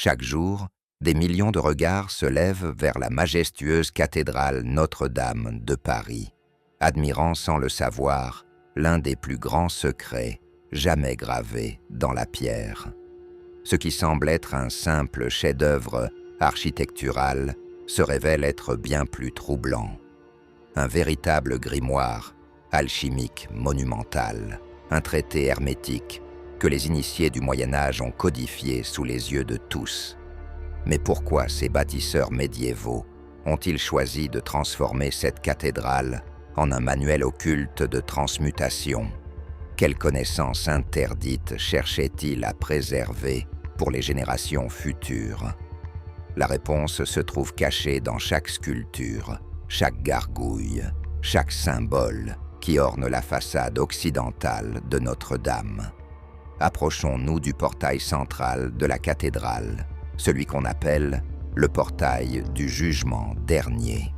Chaque jour, des millions de regards se lèvent vers la majestueuse cathédrale Notre-Dame de Paris, admirant sans le savoir l'un des plus grands secrets jamais gravés dans la pierre. Ce qui semble être un simple chef-d'œuvre architectural se révèle être bien plus troublant. Un véritable grimoire alchimique monumental, un traité hermétique que les initiés du Moyen-Âge ont codifié sous les yeux de tous. Mais pourquoi ces bâtisseurs médiévaux ont-ils choisi de transformer cette cathédrale en un manuel occulte de transmutation? Quelles connaissances interdites cherchaient-ils à préserver pour les générations futures? La réponse se trouve cachée dans chaque sculpture, chaque gargouille, chaque symbole qui orne la façade occidentale de Notre-Dame. Approchons-nous du portail central de la cathédrale, celui qu'on appelle le portail du jugement dernier.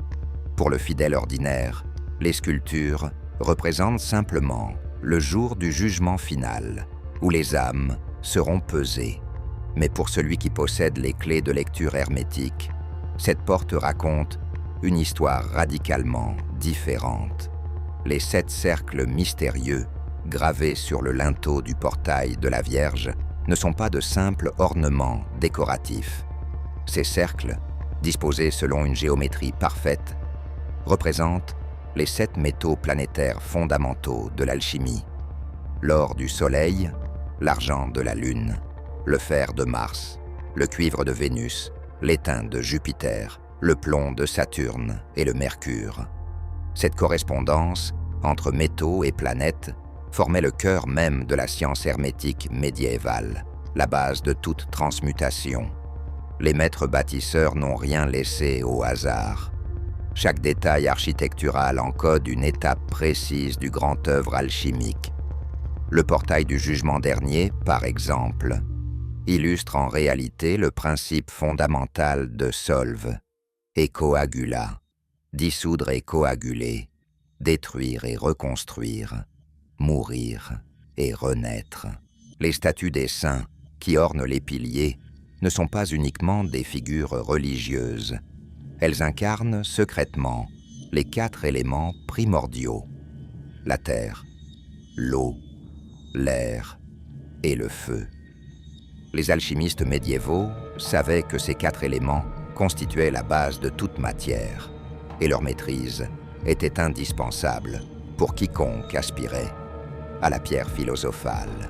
Pour le fidèle ordinaire, les sculptures représentent simplement le jour du jugement final, où les âmes seront pesées. Mais pour celui qui possède les clés de lecture hermétique, cette porte raconte une histoire radicalement différente. Les 7 cercles mystérieux gravés sur le linteau du portail de la Vierge ne sont pas de simples ornements décoratifs. Ces cercles, disposés selon une géométrie parfaite, représentent les 7 métaux planétaires fondamentaux de l'alchimie: l'or du Soleil, l'argent de la Lune, le fer de Mars, le cuivre de Vénus, l'étain de Jupiter, le plomb de Saturne et le mercure. Cette correspondance entre métaux et planètes formait le cœur même de la science hermétique médiévale, la base de toute transmutation. Les maîtres bâtisseurs n'ont rien laissé au hasard. Chaque détail architectural encode une étape précise du grand œuvre alchimique. Le portail du jugement dernier, par exemple, illustre en réalité le principe fondamental de Solve et Coagula, dissoudre et coaguler, détruire et reconstruire, mourir et renaître. Les statues des saints qui ornent les piliers ne sont pas uniquement des figures religieuses. Elles incarnent secrètement les 4 éléments primordiaux: la terre, l'eau, l'air et le feu. Les alchimistes médiévaux savaient que ces 4 éléments constituaient la base de toute matière, et leur maîtrise était indispensable pour quiconque aspirait à la pierre philosophale.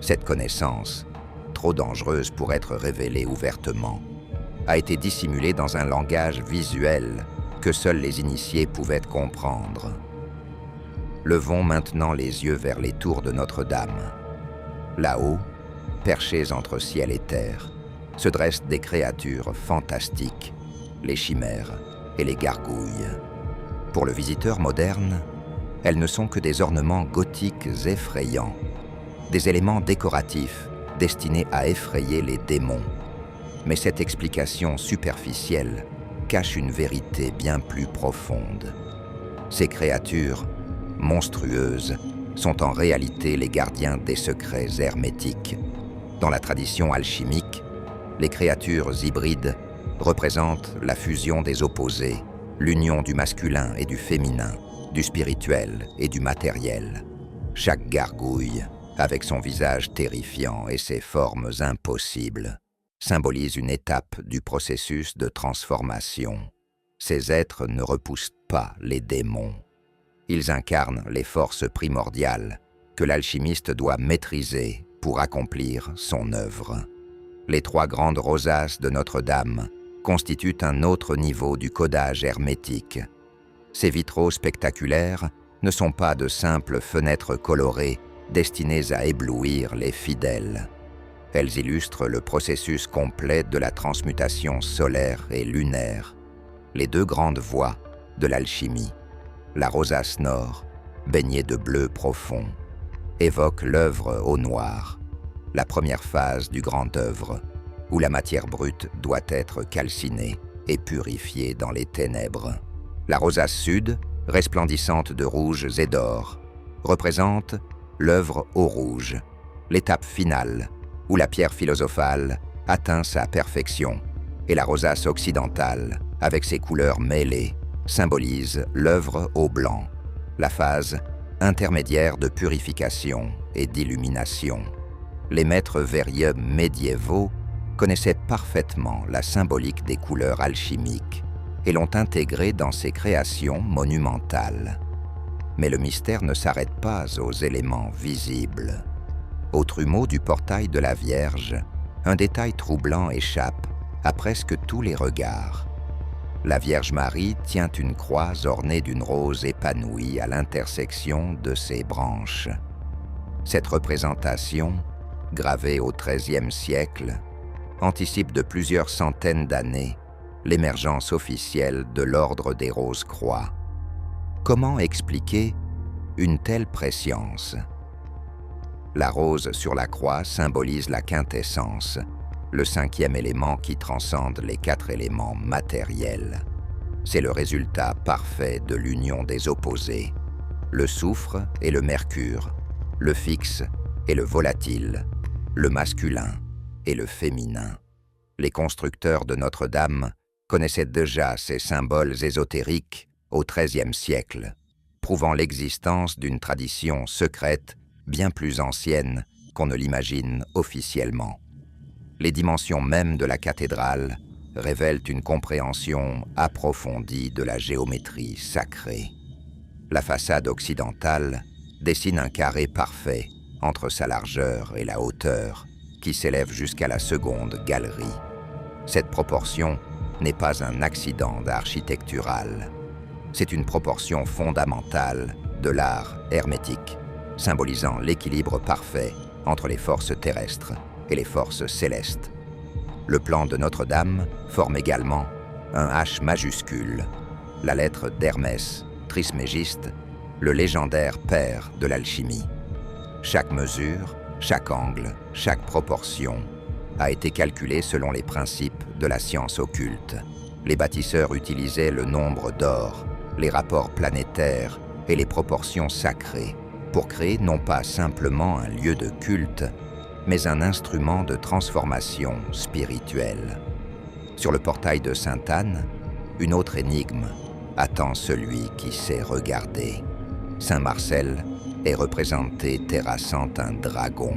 Cette connaissance, trop dangereuse pour être révélée ouvertement, a été dissimulée dans un langage visuel que seuls les initiés pouvaient comprendre. Levons maintenant les yeux vers les tours de Notre-Dame. Là-haut, perchées entre ciel et terre, se dressent des créatures fantastiques, les chimères et les gargouilles. Pour le visiteur moderne, elles ne sont que des ornements gothiques effrayants, des éléments décoratifs destinés à effrayer les démons. Mais cette explication superficielle cache une vérité bien plus profonde. Ces créatures, monstrueuses, sont en réalité les gardiens des secrets hermétiques. Dans la tradition alchimique, les créatures hybrides représentent la fusion des opposés, l'union du masculin et du féminin, du spirituel et du matériel. Chaque gargouille, avec son visage terrifiant et ses formes impossibles, symbolise une étape du processus de transformation. Ces êtres ne repoussent pas les démons. Ils incarnent les forces primordiales que l'alchimiste doit maîtriser pour accomplir son œuvre. Les 3 grandes rosaces de Notre-Dame constituent un autre niveau du codage hermétique. Ces vitraux spectaculaires ne sont pas de simples fenêtres colorées destinées à éblouir les fidèles. Elles illustrent le processus complet de la transmutation solaire et lunaire, les 2 grandes voies de l'alchimie. La rosace nord, baignée de bleu profond, évoque l'œuvre au noir, la première phase du grand œuvre, où la matière brute doit être calcinée et purifiée dans les ténèbres. La rosace sud, resplendissante de rouge et d'or, représente l'œuvre au rouge, l'étape finale, où la pierre philosophale atteint sa perfection, et la rosace occidentale, avec ses couleurs mêlées, symbolise l'œuvre au blanc, la phase intermédiaire de purification et d'illumination. Les maîtres verriers médiévaux connaissaient parfaitement la symbolique des couleurs alchimiques et l'ont intégrée dans ses créations monumentales. Mais le mystère ne s'arrête pas aux éléments visibles. Au trumeau du portail de la Vierge, un détail troublant échappe à presque tous les regards. La Vierge Marie tient une croix ornée d'une rose épanouie à l'intersection de ses branches. Cette représentation, gravée au XIIIe siècle, anticipe de plusieurs centaines d'années l'émergence officielle de l'ordre des Roses-Croix. Comment expliquer une telle prescience? La rose sur la croix symbolise la quintessence, le cinquième élément qui transcende les 4 éléments matériels. C'est le résultat parfait de l'union des opposés, le soufre et le mercure, le fixe et le volatile, le masculin et le féminin. Les constructeurs de Notre-Dame connaissaient déjà ces symboles ésotériques au XIIIe siècle, prouvant l'existence d'une tradition secrète bien plus ancienne qu'on ne l'imagine officiellement. Les dimensions mêmes de la cathédrale révèlent une compréhension approfondie de la géométrie sacrée. La façade occidentale dessine un carré parfait entre sa largeur et la hauteur, qui s'élève jusqu'à la seconde galerie. Cette proportion n'est pas un accident architectural. C'est une proportion fondamentale de l'art hermétique, symbolisant l'équilibre parfait entre les forces terrestres et les forces célestes. Le plan de Notre-Dame forme également un H majuscule, la lettre d'Hermès, Trismégiste, le légendaire père de l'alchimie. Chaque mesure, chaque angle, chaque proportion a été calculée selon les principes de la science occulte. Les bâtisseurs utilisaient le nombre d'or, les rapports planétaires et les proportions sacrées pour créer non pas simplement un lieu de culte, mais un instrument de transformation spirituelle. Sur le portail de Sainte-Anne, une autre énigme attend celui qui sait regarder. Saint Marcel est représenté terrassant un dragon,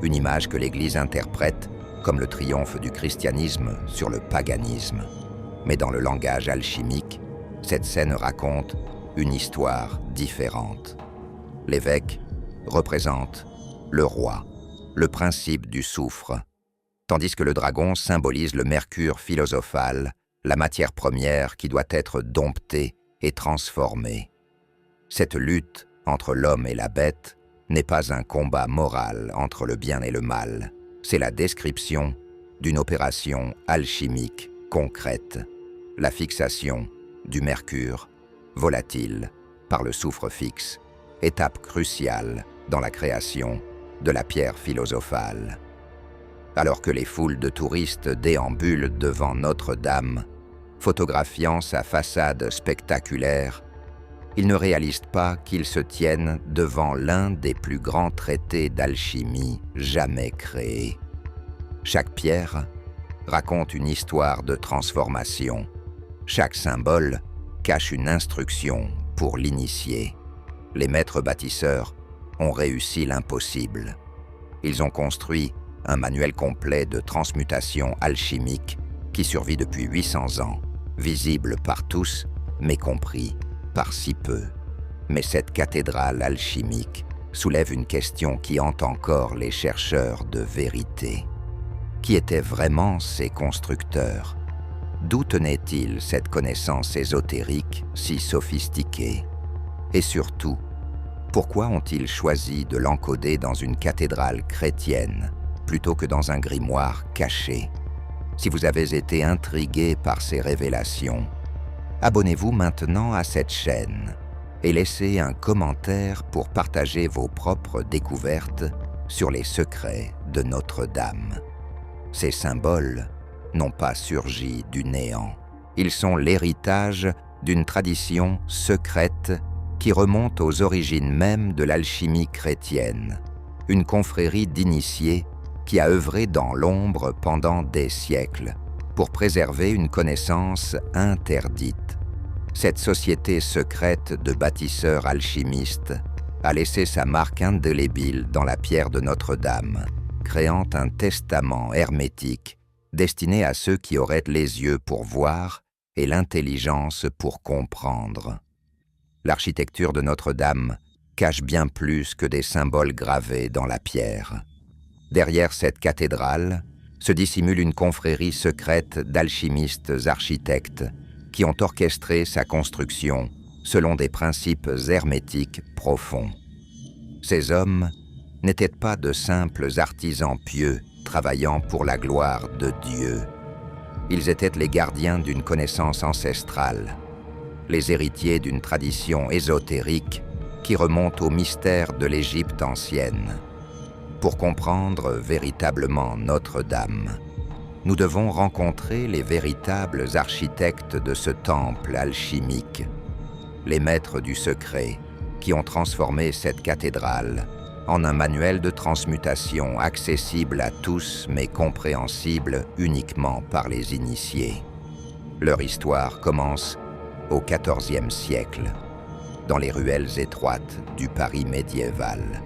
une image que l'Église interprète comme le triomphe du christianisme sur le paganisme. Mais dans le langage alchimique, cette scène raconte une histoire différente. L'évêque représente le roi, le principe du soufre, tandis que le dragon symbolise le mercure philosophal, la matière première qui doit être domptée et transformée. Cette lutte entre l'homme et la bête n'est pas un combat moral entre le bien et le mal, c'est la description d'une opération alchimique concrète, la fixation du mercure volatile par le soufre fixe, étape cruciale dans la création de la pierre philosophale. Alors que les foules de touristes déambulent devant Notre-Dame, photographiant sa façade spectaculaire, ils ne réalisent pas qu'ils se tiennent devant l'un des plus grands traités d'alchimie jamais créés. Chaque pierre raconte une histoire de transformation. Chaque symbole cache une instruction pour l'initié. Les maîtres bâtisseurs ont réussi l'impossible. Ils ont construit un manuel complet de transmutation alchimique qui survit depuis 800 ans, visible par tous, mais compris par si peu. Mais cette cathédrale alchimique soulève une question qui hante encore les chercheurs de vérité. Qui étaient vraiment ces constructeurs? D'où tenait-il cette connaissance ésotérique si sophistiquée? Et surtout, pourquoi ont-ils choisi de l'encoder dans une cathédrale chrétienne plutôt que dans un grimoire caché? Si vous avez été intrigué par ces révélations, abonnez-vous maintenant à cette chaîne et laissez un commentaire pour partager vos propres découvertes sur les secrets de Notre-Dame. Ces symboles n'ont pas surgi du néant. Ils sont l'héritage d'une tradition secrète qui remonte aux origines mêmes de l'alchimie chrétienne, une confrérie d'initiés qui a œuvré dans l'ombre pendant des siècles pour préserver une connaissance interdite. Cette société secrète de bâtisseurs alchimistes a laissé sa marque indélébile dans la pierre de Notre-Dame, créant un testament hermétique destiné à ceux qui auraient les yeux pour voir et l'intelligence pour comprendre. L'architecture de Notre-Dame cache bien plus que des symboles gravés dans la pierre. Derrière cette cathédrale se dissimule une confrérie secrète d'alchimistes architectes qui ont orchestré sa construction selon des principes hermétiques profonds. Ces hommes n'étaient pas de simples artisans pieux travaillant pour la gloire de Dieu. Ils étaient les gardiens d'une connaissance ancestrale, les héritiers d'une tradition ésotérique qui remonte au mystère de l'Égypte ancienne. Pour comprendre véritablement Notre-Dame, nous devons rencontrer les véritables architectes de ce temple alchimique, les maîtres du secret qui ont transformé cette cathédrale en un manuel de transmutation accessible à tous mais compréhensible uniquement par les initiés. Leur histoire commence au XIVe siècle, dans les ruelles étroites du Paris médiéval,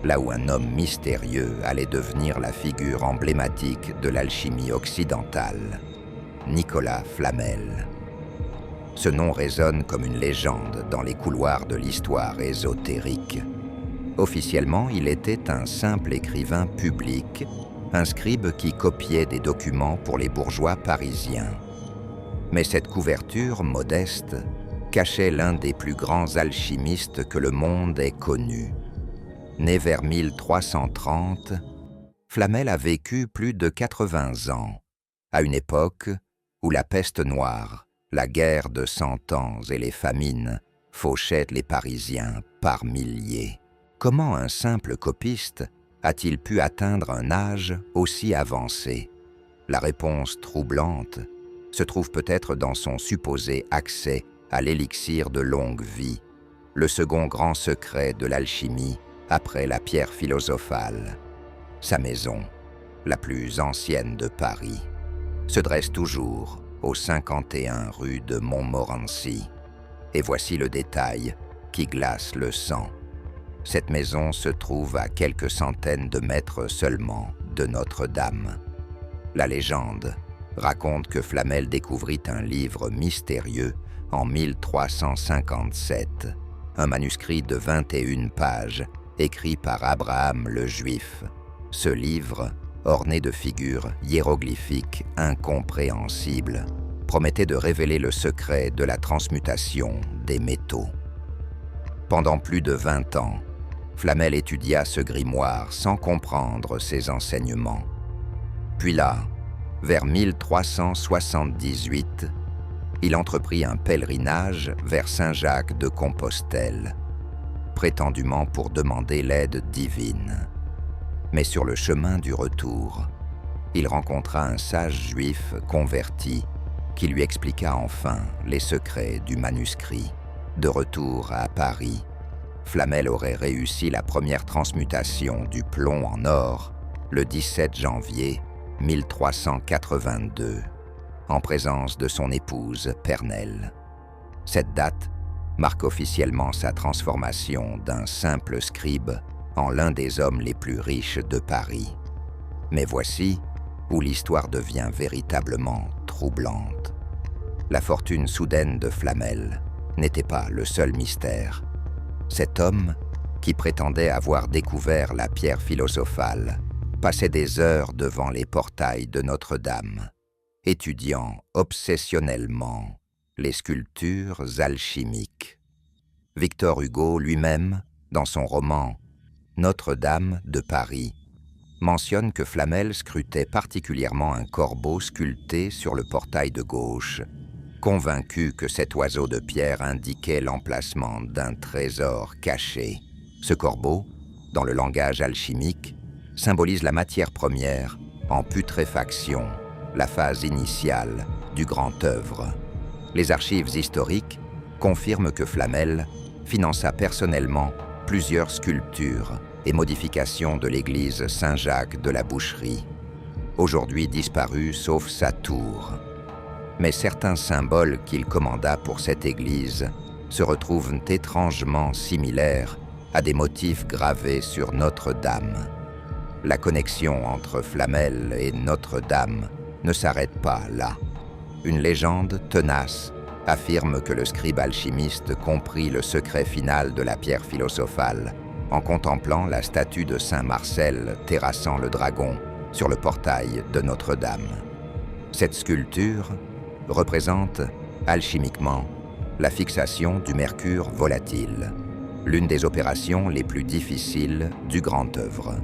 là où un homme mystérieux allait devenir la figure emblématique de l'alchimie occidentale, Nicolas Flamel. Ce nom résonne comme une légende dans les couloirs de l'histoire ésotérique. Officiellement, il était un simple écrivain public, un scribe qui copiait des documents pour les bourgeois parisiens. Mais cette couverture modeste cachait l'un des plus grands alchimistes que le monde ait connu. Né vers 1330, Flamel a vécu plus de 80 ans, à une époque où la peste noire, la guerre de 100 ans et les famines fauchaient les Parisiens par milliers. Comment un simple copiste a-t-il pu atteindre un âge aussi avancé? La réponse troublante se trouve peut-être dans son supposé accès à l'élixir de longue vie, le second grand secret de l'alchimie après la pierre philosophale. Sa maison, la plus ancienne de Paris, se dresse toujours au 51 rue de Montmorency. Et voici le détail qui glace le sang. Cette maison se trouve à quelques centaines de mètres seulement de Notre-Dame. La légende raconte que Flamel découvrit un livre mystérieux en 1357, un manuscrit de 21 pages écrit par Abraham le Juif. Ce livre, orné de figures hiéroglyphiques incompréhensibles, promettait de révéler le secret de la transmutation des métaux. Pendant plus de 20 ans, Flamel étudia ce grimoire sans comprendre ses enseignements. Puis là, vers 1378, il entreprit un pèlerinage vers Saint-Jacques de Compostelle, prétendument pour demander l'aide divine. Mais sur le chemin du retour, il rencontra un sage juif converti qui lui expliqua enfin les secrets du manuscrit. De retour à Paris, Flamel aurait réussi la première transmutation du plomb en or le 17 janvier 1382, en présence de son épouse Pernelle. Cette date marque officiellement sa transformation d'un simple scribe en l'un des hommes les plus riches de Paris. Mais voici où l'histoire devient véritablement troublante. La fortune soudaine de Flamel n'était pas le seul mystère. Cet homme, qui prétendait avoir découvert la pierre philosophale, passait des heures devant les portails de Notre-Dame, étudiant obsessionnellement les sculptures alchimiques. Victor Hugo lui-même, dans son roman Notre-Dame de Paris, mentionne que Flamel scrutait particulièrement un corbeau sculpté sur le portail de gauche, convaincu que cet oiseau de pierre indiquait l'emplacement d'un trésor caché. Ce corbeau, dans le langage alchimique, symbolise la matière première en putréfaction, la phase initiale du grand œuvre. Les archives historiques confirment que Flamel finança personnellement plusieurs sculptures et modifications de l'église Saint-Jacques de la Boucherie, aujourd'hui disparue sauf sa tour. Mais certains symboles qu'il commanda pour cette église se retrouvent étrangement similaires à des motifs gravés sur Notre-Dame. La connexion entre Flamel et Notre-Dame ne s'arrête pas là. Une légende tenace affirme que le scribe alchimiste comprit le secret final de la pierre philosophale en contemplant la statue de Saint Marcel terrassant le dragon sur le portail de Notre-Dame. Cette sculpture représente, alchimiquement, la fixation du mercure volatile, l'une des opérations les plus difficiles du grand œuvre.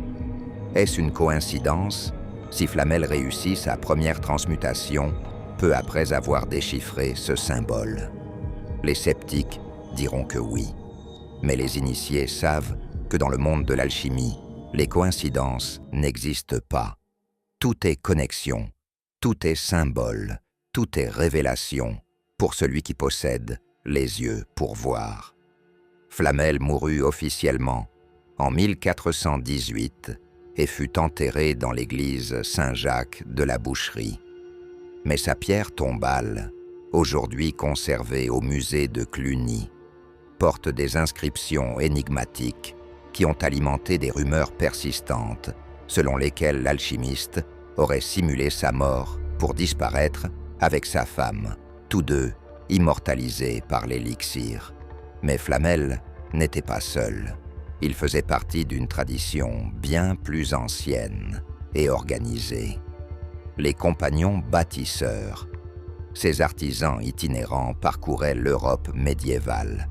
Est-ce une coïncidence si Flamel réussit sa première transmutation peu après avoir déchiffré ce symbole? Les sceptiques diront que oui, mais les initiés savent que dans le monde de l'alchimie, les coïncidences n'existent pas. Tout est connexion, tout est symbole, tout est révélation pour celui qui possède les yeux pour voir. Flamel mourut officiellement en 1418 et fut enterré dans l'église Saint-Jacques de la Boucherie. Mais sa pierre tombale, aujourd'hui conservée au musée de Cluny, porte des inscriptions énigmatiques qui ont alimenté des rumeurs persistantes selon lesquelles l'alchimiste aurait simulé sa mort pour disparaître avec sa femme, tous deux immortalisés par l'élixir. Mais Flamel n'était pas seul. Il faisait partie d'une tradition bien plus ancienne et organisée. Les compagnons bâtisseurs, ces artisans itinérants parcouraient l'Europe médiévale,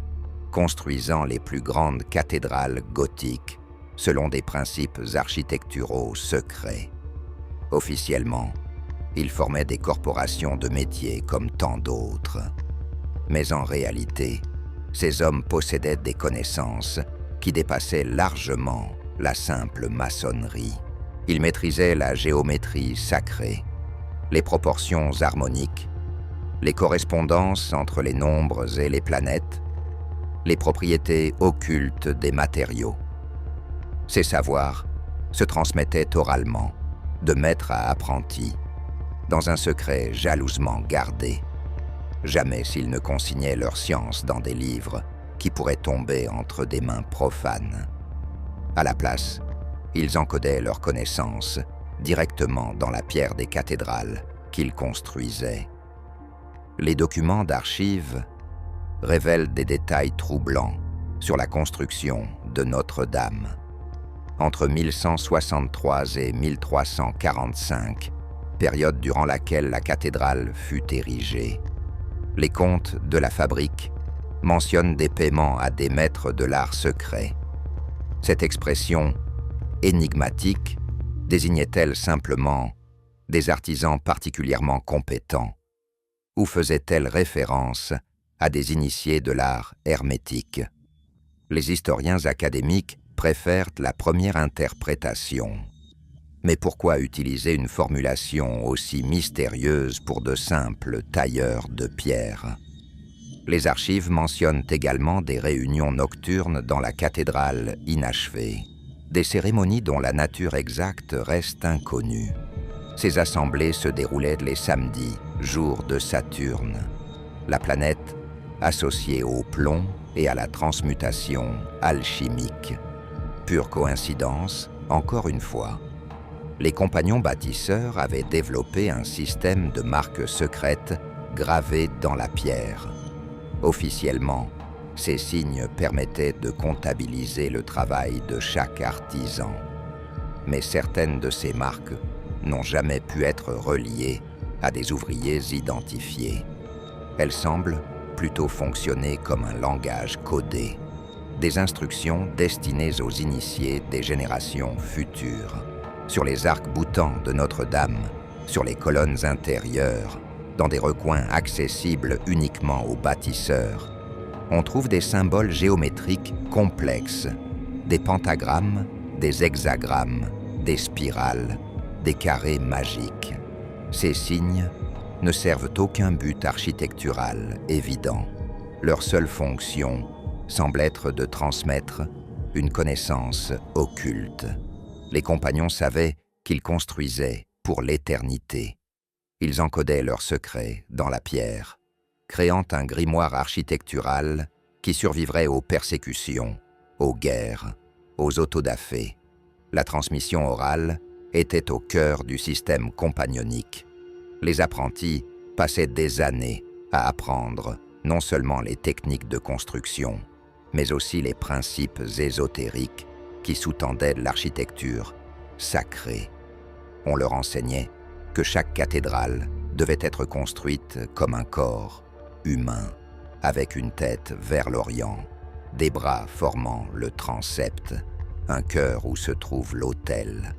construisant les plus grandes cathédrales gothiques selon des principes architecturaux secrets. Officiellement, ils formaient des corporations de métiers comme tant d'autres. Mais en réalité, ces hommes possédaient des connaissances qui dépassaient largement la simple maçonnerie. Ils maîtrisaient la géométrie sacrée, les proportions harmoniques, les correspondances entre les nombres et les planètes, les propriétés occultes des matériaux. Ces savoirs se transmettaient oralement, de maître à apprenti, dans un secret jalousement gardé. Jamais s'ils ne consignaient leur science dans des livres qui pourraient tomber entre des mains profanes. À la place, ils encodaient leurs connaissances directement dans la pierre des cathédrales qu'ils construisaient. Les documents d'archives révèlent des détails troublants sur la construction de Notre-Dame. Entre 1163 et 1345, période durant laquelle la cathédrale fut érigée, les comptes de la fabrique mentionnent des paiements à des maîtres de l'art secret. Cette expression énigmatique désignait-elle simplement des artisans particulièrement compétents ou faisait-elle référence à des initiés de l'art hermétique? Les historiens académiques préfèrent la première interprétation. Mais pourquoi utiliser une formulation aussi mystérieuse pour de simples tailleurs de pierre? Les archives mentionnent également des réunions nocturnes dans la cathédrale inachevée, des cérémonies dont la nature exacte reste inconnue. Ces assemblées se déroulaient les samedis, jours de Saturne, la planète associée au plomb et à la transmutation alchimique. Pure coïncidence, encore une fois. Les compagnons bâtisseurs avaient développé un système de marques secrètes gravées dans la pierre. Officiellement, ces signes permettaient de comptabiliser le travail de chaque artisan. Mais certaines de ces marques n'ont jamais pu être reliées à des ouvriers identifiés. Elles semblent plutôt fonctionner comme un langage codé, des instructions destinées aux initiés des générations futures. Sur les arcs boutants de Notre-Dame, sur les colonnes intérieures, dans des recoins accessibles uniquement aux bâtisseurs, on trouve des symboles géométriques complexes, des pentagrammes, des hexagrammes, des spirales, des carrés magiques. Ces signes ne servent aucun but architectural évident. Leur seule fonction semble être de transmettre une connaissance occulte. Les compagnons savaient qu'ils construisaient pour l'éternité. Ils encodaient leurs secrets dans la pierre, créant un grimoire architectural qui survivrait aux persécutions, aux guerres, aux autodafés. La transmission orale était au cœur du système compagnonique. Les apprentis passaient des années à apprendre non seulement les techniques de construction, mais aussi les principes ésotériques qui sous-tendaient l'architecture sacrée. On leur enseignait que chaque cathédrale devait être construite comme un corps humain, avec une tête vers l'Orient, des bras formant le transept, un cœur où se trouve l'autel.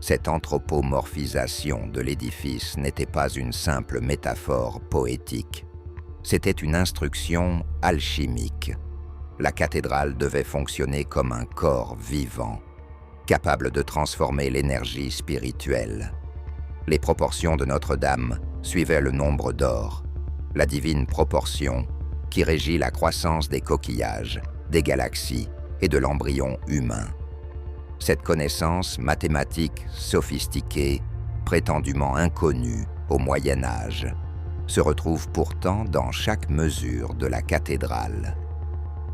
Cette anthropomorphisation de l'édifice n'était pas une simple métaphore poétique. C'était une instruction alchimique. La cathédrale devait fonctionner comme un corps vivant, capable de transformer l'énergie spirituelle. Les proportions de Notre-Dame suivaient le nombre d'or, la divine proportion qui régit la croissance des coquillages, des galaxies et de l'embryon humain. Cette connaissance mathématique sophistiquée, prétendument inconnue au Moyen Âge, se retrouve pourtant dans chaque mesure de la cathédrale.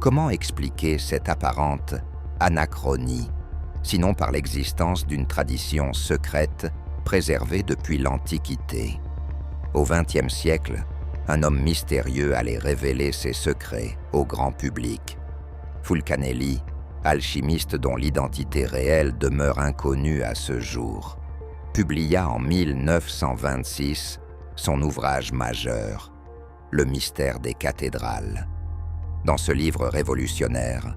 Comment expliquer cette apparente anachronie, sinon par l'existence d'une tradition secrète préservée depuis l'Antiquité? Au XXe siècle, un homme mystérieux allait révéler ses secrets au grand public. Fulcanelli, alchimiste dont l'identité réelle demeure inconnue à ce jour, publia en 1926 son ouvrage majeur, Le mystère des cathédrales. Dans ce livre révolutionnaire,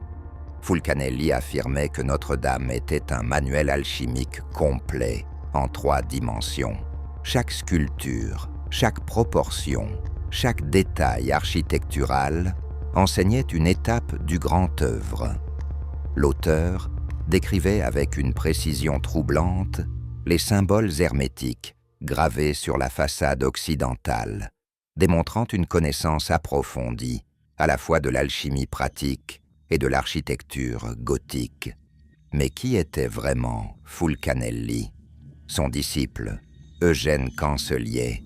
Fulcanelli affirmait que Notre-Dame était un manuel alchimique complet en 3 dimensions. Chaque sculpture, chaque proportion, chaque détail architectural enseignait une étape du grand œuvre. L'auteur décrivait avec une précision troublante les symboles hermétiques gravés sur la façade occidentale, démontrant une connaissance approfondie à la fois de l'alchimie pratique et de l'architecture gothique. Mais qui était vraiment Fulcanelli? Son disciple, Eugène Cancelier,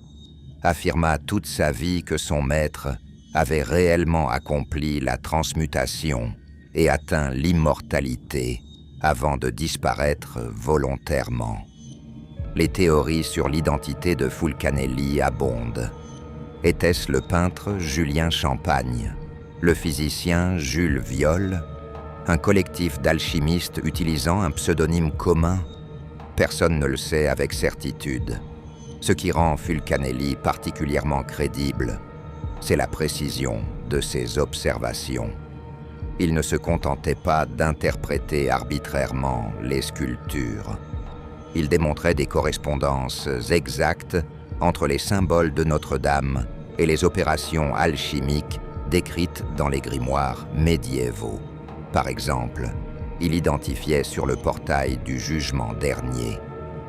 affirma toute sa vie que son maître avait réellement accompli la transmutation et atteint l'immortalité avant de disparaître volontairement. Les théories sur l'identité de Fulcanelli abondent. Était-ce le peintre Julien Champagne, le physicien Jules Viol, un collectif d'alchimistes utilisant un pseudonyme commun? Personne ne le sait avec certitude. Ce qui rend Fulcanelli particulièrement crédible, c'est la précision de ses observations. Il ne se contentait pas d'interpréter arbitrairement les sculptures. Il démontrait des correspondances exactes entre les symboles de Notre-Dame et les opérations alchimiques décrites dans les grimoires médiévaux. Par exemple, il identifiait sur le portail du jugement dernier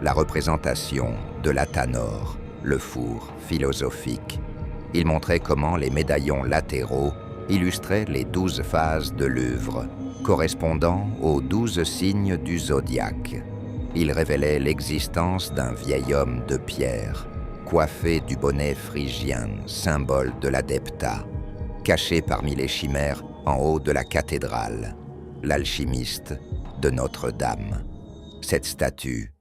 la représentation de l'athanor, le four philosophique. Il montrait comment les médaillons latéraux illustraient les 12 phases de l'œuvre, correspondant aux 12 signes du zodiaque. Il révélait l'existence d'un vieil homme de pierre, coiffé du bonnet phrygien, symbole de l'adepta, caché parmi les chimères en haut de la cathédrale, l'alchimiste de Notre-Dame. Cette statue,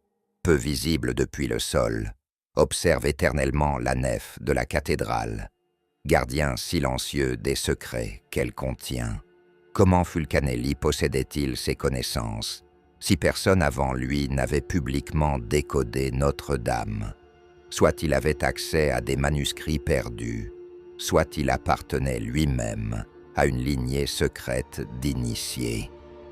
peu visible depuis le sol, observe éternellement la nef de la cathédrale, gardien silencieux des secrets qu'elle contient. Comment Fulcanelli possédait-il ces connaissances, si personne avant lui n'avait publiquement décodé Notre-Dame? Soit il avait accès à des manuscrits perdus, soit il appartenait lui-même à une lignée secrète d'initiés.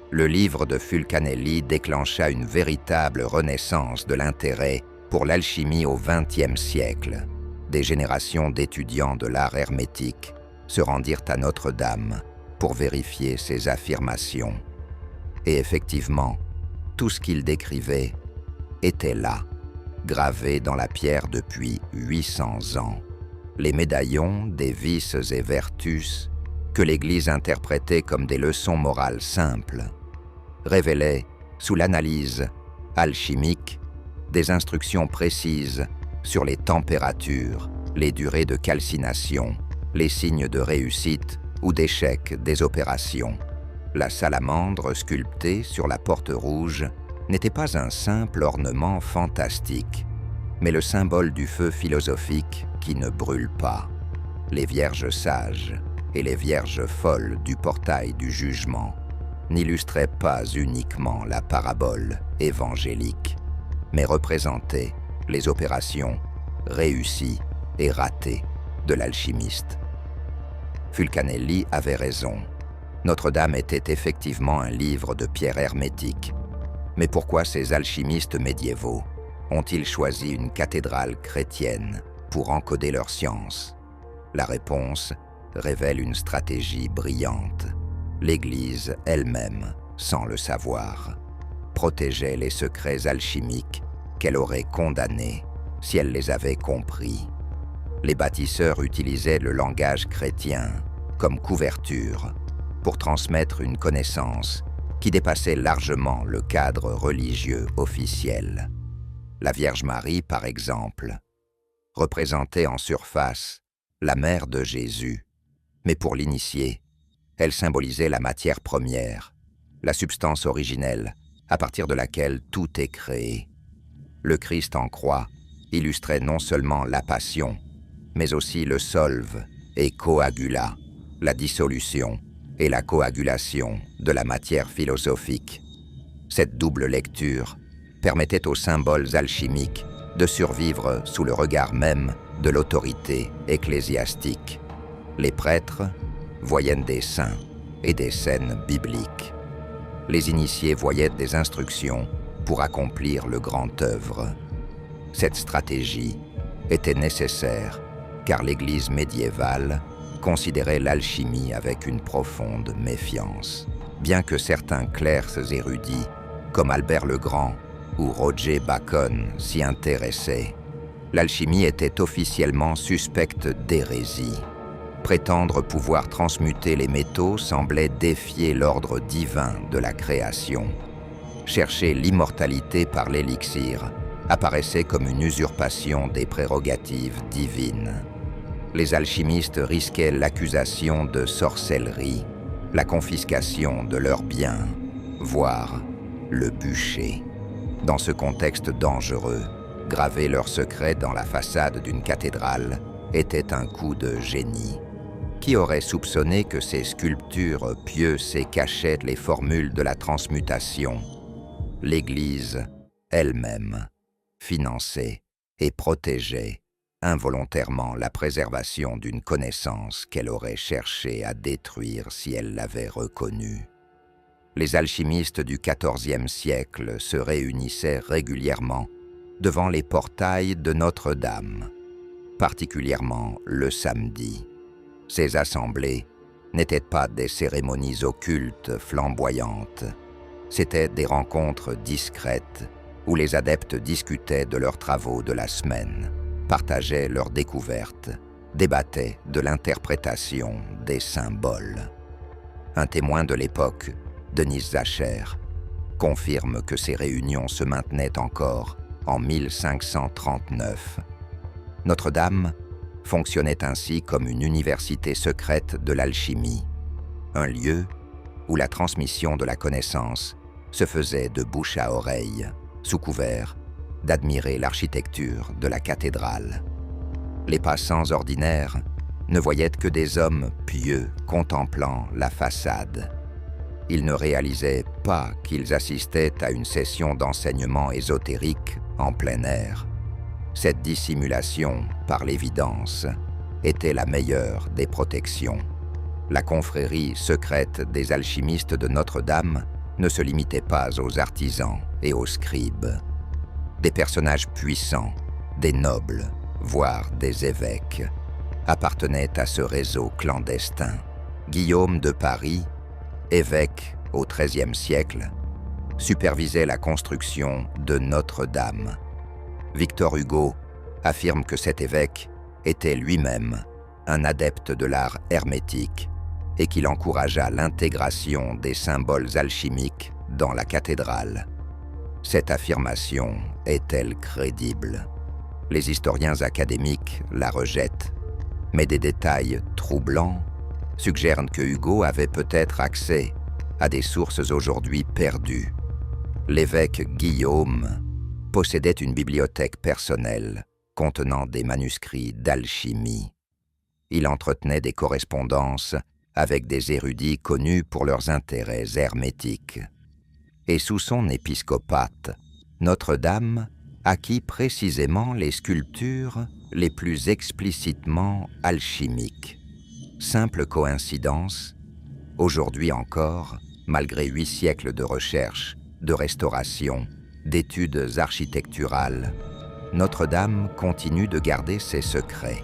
Le livre de Fulcanelli déclencha une véritable renaissance de l'intérêt pour l'alchimie au XXe siècle. Des générations d'étudiants de l'art hermétique se rendirent à Notre-Dame pour vérifier ses affirmations. Et effectivement, tout ce qu'il décrivait était là, gravé dans la pierre depuis 800 ans. Les médaillons des vices et vertus que l'Église interprétait comme des leçons morales simples révélait, sous l'analyse alchimique, des instructions précises sur les températures, les durées de calcination, les signes de réussite ou d'échec des opérations. La salamandre sculptée sur la porte rouge n'était pas un simple ornement fantastique, mais le symbole du feu philosophique qui ne brûle pas. Les vierges sages et les vierges folles du portail du jugement n'illustraient pas uniquement la parabole évangélique, mais représentaient les opérations réussies et ratées de l'alchimiste. Fulcanelli avait raison. Notre-Dame était effectivement un livre de pierre hermétique. Mais pourquoi ces alchimistes médiévaux ont-ils choisi une cathédrale chrétienne pour encoder leur science? La réponse révèle une stratégie brillante. L'Église elle-même, sans le savoir, protégeait les secrets alchimiques qu'elle aurait condamnés si elle les avait compris. Les bâtisseurs utilisaient le langage chrétien comme couverture pour transmettre une connaissance qui dépassait largement le cadre religieux officiel. La Vierge Marie, par exemple, représentait en surface la mère de Jésus, mais pour l'initié, elle symbolisait la matière première, la substance originelle à partir de laquelle tout est créé. Le Christ en croix illustrait non seulement la passion, mais aussi le solve et coagula, la dissolution et la coagulation de la matière philosophique. Cette double lecture permettait aux symboles alchimiques de survivre sous le regard même de l'autorité ecclésiastique. Les prêtres voyaient des saints et des scènes bibliques. Les initiés voyaient des instructions pour accomplir le grand œuvre. Cette stratégie était nécessaire car l'Église médiévale considérait l'alchimie avec une profonde méfiance. Bien que certains clercs érudits, comme Albert le Grand ou Roger Bacon, s'y intéressaient, l'alchimie était officiellement suspecte d'hérésie. Prétendre pouvoir transmuter les métaux semblait défier l'ordre divin de la création. Chercher l'immortalité par l'élixir apparaissait comme une usurpation des prérogatives divines. Les alchimistes risquaient l'accusation de sorcellerie, la confiscation de leurs biens, voire le bûcher. Dans ce contexte dangereux, graver leurs secrets dans la façade d'une cathédrale était un coup de génie. Qui aurait soupçonné que ces sculptures pieuses et cachaient les formules de la transmutation? L'Église elle-même finançait et protégeait involontairement la préservation d'une connaissance qu'elle aurait cherché à détruire si elle l'avait reconnue. Les alchimistes du XIVe siècle se réunissaient régulièrement devant les portails de Notre-Dame, particulièrement le samedi. Ces assemblées n'étaient pas des cérémonies occultes flamboyantes, c'étaient des rencontres discrètes où les adeptes discutaient de leurs travaux de la semaine, partageaient leurs découvertes, débattaient de l'interprétation des symboles. Un témoin de l'époque, Denis Zacher, confirme que ces réunions se maintenaient encore en 1539. Notre-Dame fonctionnait ainsi comme une université secrète de l'alchimie, un lieu où la transmission de la connaissance se faisait de bouche à oreille, sous couvert d'admirer l'architecture de la cathédrale. Les passants ordinaires ne voyaient que des hommes pieux contemplant la façade. Ils ne réalisaient pas qu'ils assistaient à une session d'enseignement ésotérique en plein air. Cette dissimulation, par l'évidence, était la meilleure des protections. La confrérie secrète des alchimistes de Notre-Dame ne se limitait pas aux artisans et aux scribes. Des personnages puissants, des nobles, voire des évêques, appartenaient à ce réseau clandestin. Guillaume de Paris, évêque au XIIIe siècle, supervisait la construction de Notre-Dame. Victor Hugo affirme que cet évêque était lui-même un adepte de l'art hermétique et qu'il encouragea l'intégration des symboles alchimiques dans la cathédrale. Cette affirmation est-elle crédible? Les historiens académiques la rejettent, mais des détails troublants suggèrent que Hugo avait peut-être accès à des sources aujourd'hui perdues. L'évêque Guillaume possédait une bibliothèque personnelle contenant des manuscrits d'alchimie. Il entretenait des correspondances avec des érudits connus pour leurs intérêts hermétiques. Et sous son épiscopat, Notre-Dame acquit précisément les sculptures les plus explicitement alchimiques. Simple coïncidence, aujourd'hui encore, malgré 8 siècles de recherche, de restauration, d'études architecturales, Notre-Dame continue de garder ses secrets.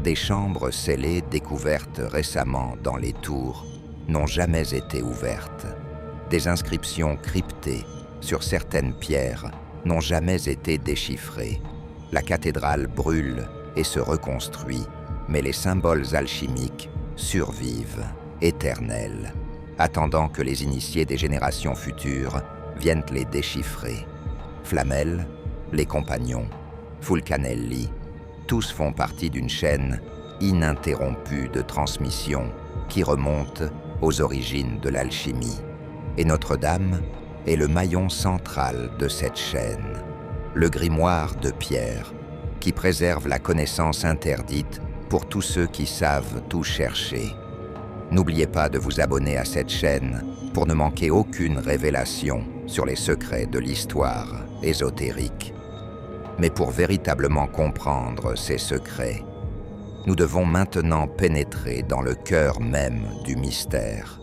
Des chambres scellées découvertes récemment dans les tours n'ont jamais été ouvertes. Des inscriptions cryptées sur certaines pierres n'ont jamais été déchiffrées. La cathédrale brûle et se reconstruit, mais les symboles alchimiques survivent, éternels, attendant que les initiés des générations futures viennent les déchiffrer. Flamel, les compagnons, Fulcanelli, tous font partie d'une chaîne ininterrompue de transmission qui remonte aux origines de l'alchimie. Et Notre-Dame est le maillon central de cette chaîne, le grimoire de pierre qui préserve la connaissance interdite pour tous ceux qui savent tout chercher. N'oubliez pas de vous abonner à cette chaîne pour ne manquer aucune révélation sur les secrets de l'histoire ésotérique. Mais pour véritablement comprendre ces secrets, nous devons maintenant pénétrer dans le cœur même du mystère.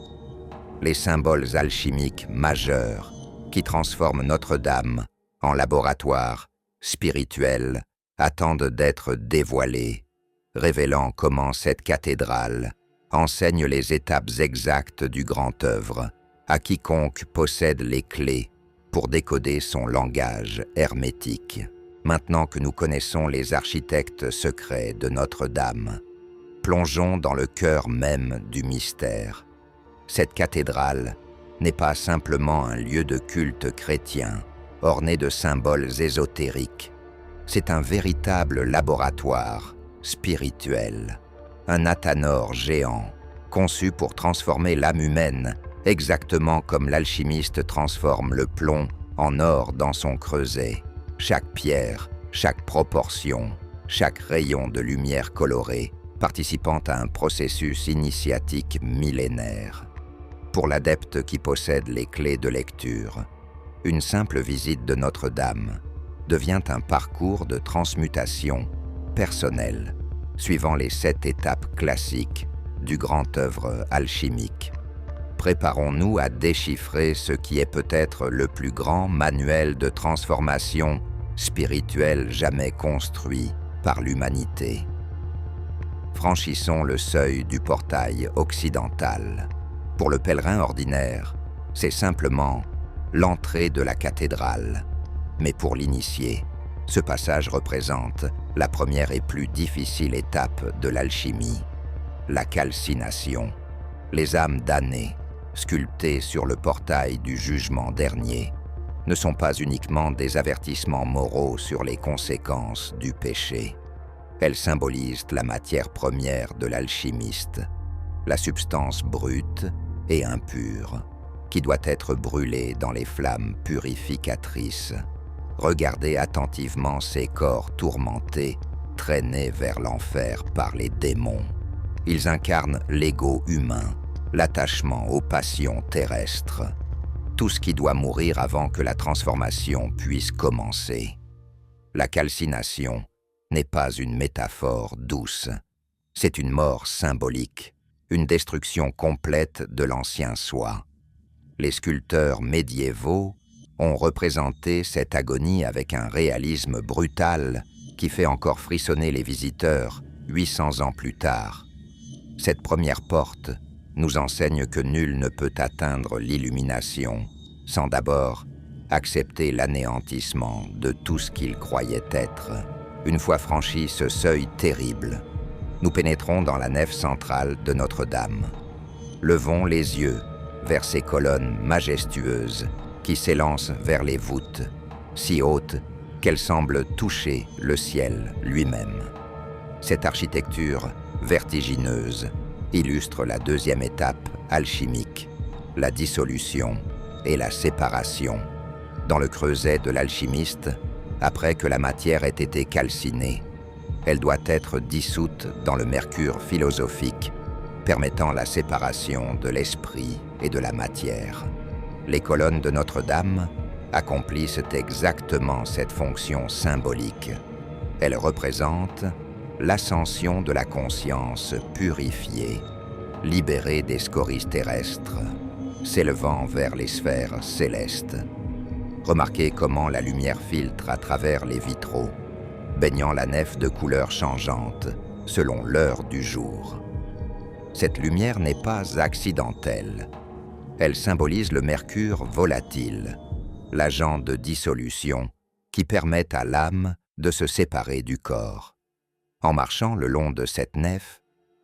Les symboles alchimiques majeurs qui transforment Notre-Dame en laboratoire spirituel attendent d'être dévoilés, révélant comment cette cathédrale enseigne les étapes exactes du grand œuvre à quiconque possède les clés pour décoder son langage hermétique. Maintenant que nous connaissons les architectes secrets de Notre-Dame, plongeons dans le cœur même du mystère. Cette cathédrale n'est pas simplement un lieu de culte chrétien, orné de symboles ésotériques. C'est un véritable laboratoire spirituel, un athanor géant, conçu pour transformer l'âme humaine, exactement comme l'alchimiste transforme le plomb en or dans son creuset. Chaque pierre, chaque proportion, chaque rayon de lumière colorée participant à un processus initiatique millénaire. Pour l'adepte qui possède les clés de lecture, une simple visite de Notre-Dame devient un parcours de transmutation personnelle, suivant les 7 étapes classiques du grand œuvre alchimique. Préparons-nous à déchiffrer ce qui est peut-être le plus grand manuel de transformation spirituelle jamais construit par l'humanité. Franchissons le seuil du portail occidental. Pour le pèlerin ordinaire, c'est simplement l'entrée de la cathédrale. Mais pour l'initié, ce passage représente la première et plus difficile étape de l'alchimie, la calcination. Les âmes damnées, sculptées sur le portail du jugement dernier, ne sont pas uniquement des avertissements moraux sur les conséquences du péché. Elles symbolisent la matière première de l'alchimiste, la substance brute et impure, qui doit être brûlée dans les flammes purificatrices. Regardez attentivement ces corps tourmentés, traînés vers l'enfer par les démons. Ils incarnent l'ego humain, l'attachement aux passions terrestres, tout ce qui doit mourir avant que la transformation puisse commencer. La calcination n'est pas une métaphore douce, c'est une mort symbolique, une destruction complète de l'ancien soi. Les sculpteurs médiévaux ont représenté cette agonie avec un réalisme brutal qui fait encore frissonner les visiteurs 800 ans plus tard. Cette première porte nous enseigne que nul ne peut atteindre l'illumination sans d'abord accepter l'anéantissement de tout ce qu'il croyait être. Une fois franchi ce seuil terrible, nous pénétrons dans la nef centrale de Notre-Dame. Levons les yeux vers ces colonnes majestueuses qui s'élancent vers les voûtes, si hautes qu'elles semblent toucher le ciel lui-même. Cette architecture vertigineuse illustre la deuxième étape alchimique, la dissolution et la séparation, dans le creuset de l'alchimiste, après que la matière ait été calcinée. Elle doit être dissoute dans le mercure philosophique, permettant la séparation de l'esprit et de la matière. Les colonnes de Notre-Dame accomplissent exactement cette fonction symbolique. Elles représentent l'ascension de la conscience purifiée, libérée des scories terrestres, s'élevant vers les sphères célestes. Remarquez comment la lumière filtre à travers les vitraux, baignant la nef de couleurs changeantes selon l'heure du jour. Cette lumière n'est pas accidentelle. Elle symbolise le mercure volatile, l'agent de dissolution qui permet à l'âme de se séparer du corps. En marchant le long de cette nef,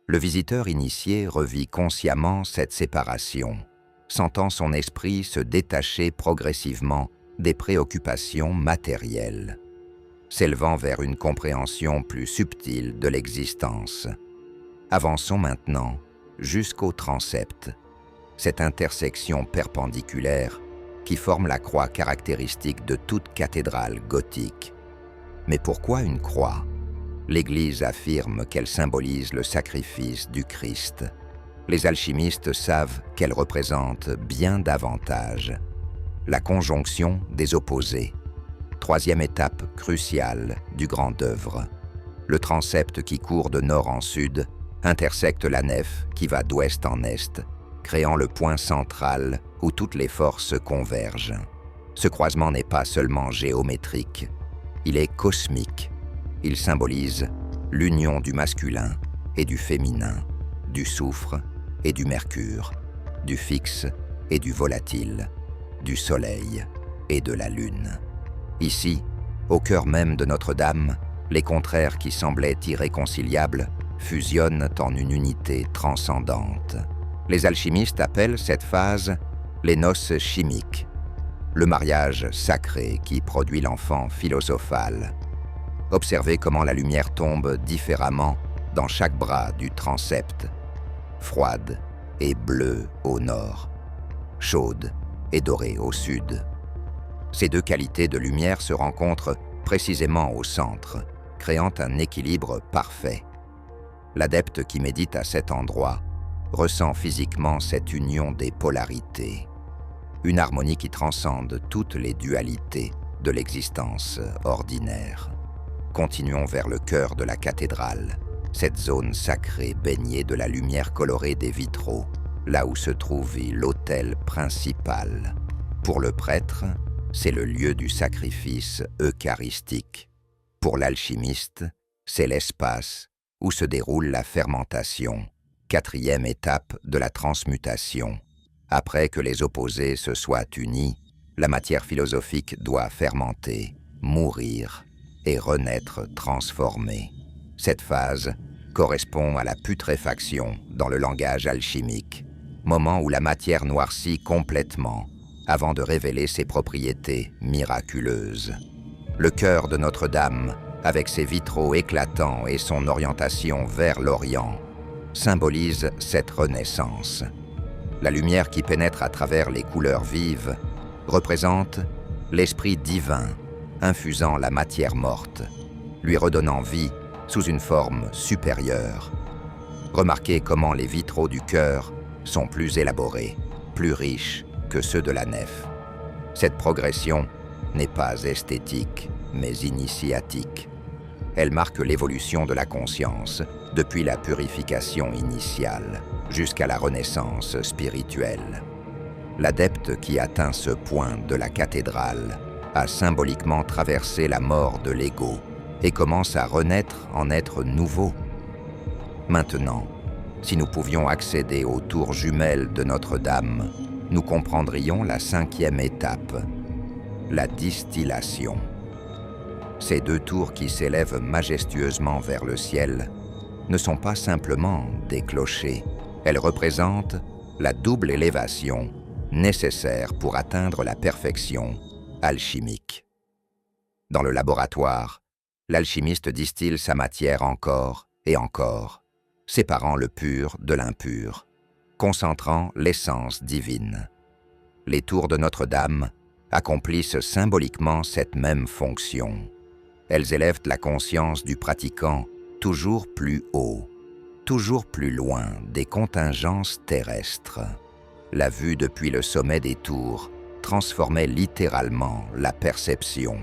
le visiteur initié revit consciemment cette séparation, sentant son esprit se détacher progressivement des préoccupations matérielles, s'élevant vers une compréhension plus subtile de l'existence. Avançons maintenant jusqu'au transept, cette intersection perpendiculaire qui forme la croix caractéristique de toute cathédrale gothique. Mais pourquoi une croix ? L'Église affirme qu'elle symbolise le sacrifice du Christ. Les alchimistes savent qu'elle représente bien davantage la conjonction des opposés. Troisième étape cruciale du grand œuvre. Le transept qui court de nord en sud intersecte la nef qui va d'ouest en est, créant le point central où toutes les forces convergent. Ce croisement n'est pas seulement géométrique, il est cosmique. Il symbolise l'union du masculin et du féminin, du soufre et du mercure, du fixe et du volatile, du soleil et de la lune. Ici, au cœur même de Notre-Dame, les contraires qui semblaient irréconciliables fusionnent en une unité transcendante. Les alchimistes appellent cette phase les noces chimiques, le mariage sacré qui produit l'enfant philosophal. Observez comment la lumière tombe différemment dans chaque bras du transept, froide et bleue au nord, chaude et dorée au sud. Ces deux qualités de lumière se rencontrent précisément au centre, créant un équilibre parfait. L'adepte qui médite à cet endroit ressent physiquement cette union des polarités, une harmonie qui transcende toutes les dualités de l'existence ordinaire. Continuons vers le cœur de la cathédrale, cette zone sacrée baignée de la lumière colorée des vitraux, là où se trouve l'autel principal. Pour le prêtre, c'est le lieu du sacrifice eucharistique. Pour l'alchimiste, c'est l'espace où se déroule la fermentation, quatrième étape de la transmutation. Après que les opposés se soient unis, la matière philosophique doit fermenter, mourir et renaître transformée. Cette phase correspond à la putréfaction dans le langage alchimique, moment où la matière noircit complètement avant de révéler ses propriétés miraculeuses. Le cœur de Notre-Dame, avec ses vitraux éclatants et son orientation vers l'Orient, symbolise cette renaissance. La lumière qui pénètre à travers les couleurs vives représente l'esprit divin, infusant la matière morte, lui redonnant vie sous une forme supérieure. Remarquez comment les vitraux du cœur sont plus élaborés, plus riches que ceux de la nef. Cette progression n'est pas esthétique, mais initiatique. Elle marque l'évolution de la conscience, depuis la purification initiale jusqu'à la renaissance spirituelle. L'adepte qui atteint ce point de la cathédrale a symboliquement traversé la mort de l'ego et commence à renaître en être nouveau. Maintenant, si nous pouvions accéder aux tours jumelles de Notre-Dame, nous comprendrions la cinquième étape, la distillation. Ces deux tours qui s'élèvent majestueusement vers le ciel ne sont pas simplement des clochers. Elles représentent la double élévation nécessaire pour atteindre la perfection alchimique. Dans le laboratoire, l'alchimiste distille sa matière encore et encore, séparant le pur de l'impur, concentrant l'essence divine. Les tours de Notre-Dame accomplissent symboliquement cette même fonction. Elles élèvent la conscience du pratiquant toujours plus haut, toujours plus loin des contingences terrestres. La vue depuis le sommet des tours transformait littéralement la perception.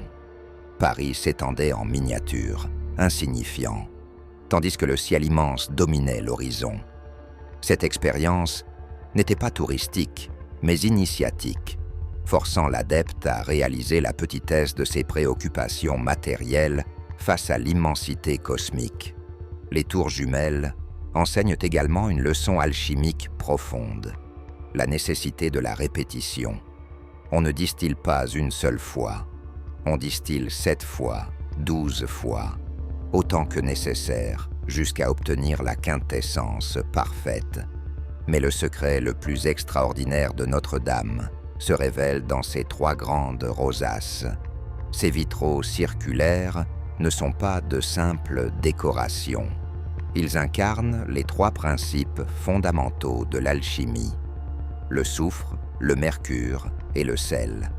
Paris s'étendait en miniature, insignifiant, tandis que le ciel immense dominait l'horizon. Cette expérience n'était pas touristique, mais initiatique, forçant l'adepte à réaliser la petitesse de ses préoccupations matérielles face à l'immensité cosmique. Les tours jumelles enseignent également une leçon alchimique profonde, la nécessité de la répétition. On ne distille pas une seule fois, on distille 7 fois, 12 fois, autant que nécessaire, jusqu'à obtenir la quintessence parfaite. Mais le secret le plus extraordinaire de Notre-Dame se révèle dans ces 3 grandes rosaces. Ces vitraux circulaires ne sont pas de simples décorations. Ils incarnent les 3 principes fondamentaux de l'alchimie: le soufre, le mercure et le sel.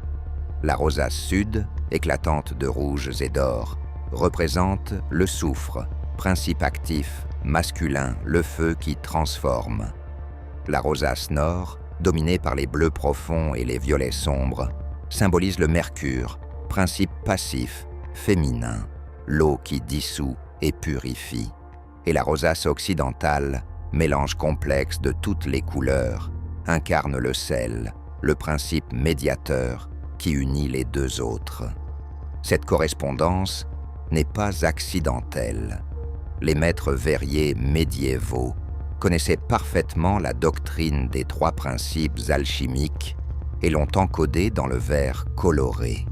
La rosace sud, éclatante de rouges et d'or, représente le soufre, principe actif, masculin, le feu qui transforme. La rosace nord, dominée par les bleus profonds et les violets sombres, symbolise le mercure, principe passif, féminin, l'eau qui dissout et purifie. Et la rosace occidentale, mélange complexe de toutes les couleurs, incarne le sel, le principe médiateur qui unit les 2 autres. Cette correspondance n'est pas accidentelle. Les maîtres verriers médiévaux connaissaient parfaitement la doctrine des 3 principes alchimiques et l'ont encodée dans le verre coloré.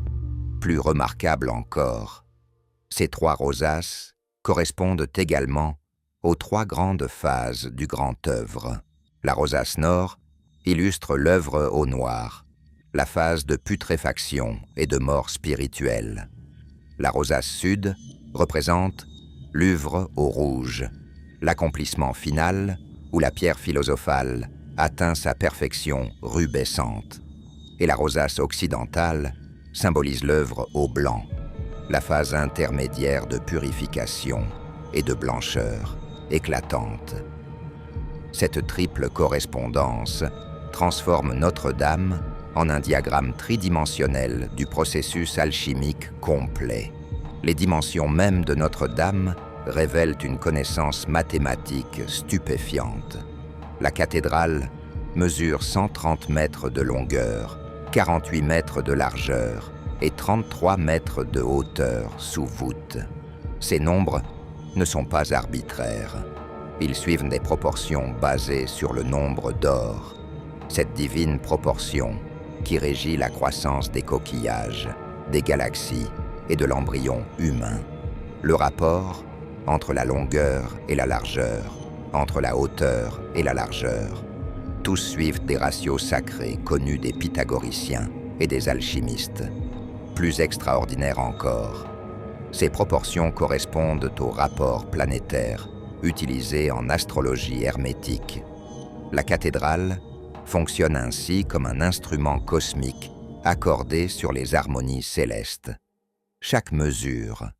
Plus remarquable encore, ces 3 rosaces correspondent également aux 3 grandes phases du grand œuvre. La rosace nord illustre l'œuvre au noir, la phase de putréfaction et de mort spirituelle. La rosace sud représente l'œuvre au rouge, l'accomplissement final où la pierre philosophale atteint sa perfection rubescente. Et la rosace occidentale symbolise l'œuvre au blanc, la phase intermédiaire de purification et de blancheur éclatante. Cette triple correspondance transforme Notre-Dame en un diagramme tridimensionnel du processus alchimique complet. Les dimensions mêmes de Notre-Dame révèlent une connaissance mathématique stupéfiante. La cathédrale mesure 130 mètres de longueur, 48 mètres de largeur et 33 mètres de hauteur sous voûte. Ces nombres ne sont pas arbitraires. Ils suivent des proportions basées sur le nombre d'or, cette divine proportion qui régit la croissance des coquillages, des galaxies et de l'embryon humain. Le rapport entre la longueur et la largeur, entre la hauteur et la largeur. Tous suivent des ratios sacrés connus des pythagoriciens et des alchimistes. Plus extraordinaire encore, ces proportions correspondent aux rapports planétaires utilisés en astrologie hermétique. La cathédrale fonctionne ainsi comme un instrument cosmique accordé sur les harmonies célestes. Chaque mesure,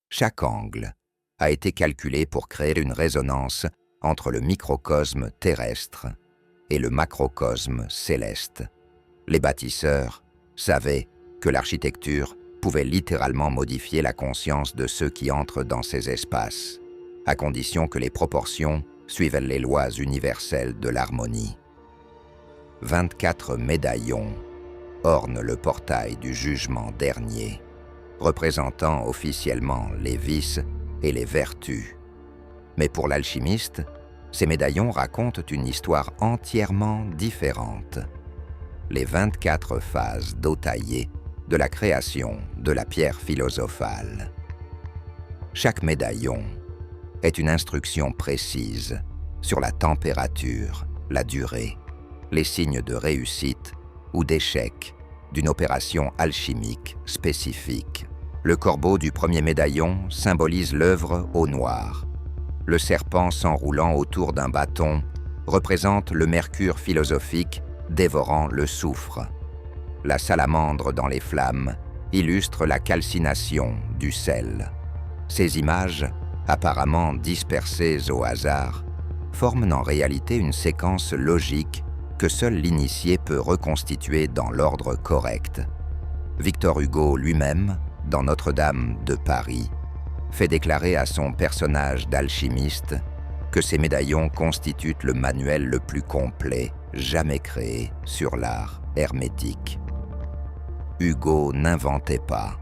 chaque angle a été calculé pour créer une résonance entre le microcosme terrestre et le macrocosme céleste. Les bâtisseurs savaient que l'architecture pouvait littéralement modifier la conscience de ceux qui entrent dans ces espaces, à condition que les proportions suivent les lois universelles de l'harmonie. 24 médaillons ornent le portail du jugement dernier, représentant officiellement les vices et les vertus. Mais pour l'alchimiste, ces médaillons racontent une histoire entièrement différente. Les 24 phases d'eau taillée de la création de la pierre philosophale. Chaque médaillon est une instruction précise sur la température, la durée les signes de réussite ou d'échec d'une opération alchimique spécifique. Le corbeau du premier médaillon symbolise l'œuvre au noir. Le serpent s'enroulant autour d'un bâton représente le mercure philosophique dévorant le soufre. La salamandre dans les flammes illustre la calcination du sel. Ces images, apparemment dispersées au hasard, forment en réalité une séquence logique que seul l'initié peut reconstituer dans l'ordre correct. Victor Hugo lui-même, dans Notre-Dame de Paris, fait déclarer à son personnage d'alchimiste que ces médaillons constituent le manuel le plus complet jamais créé sur l'art hermétique. Hugo n'inventait pas.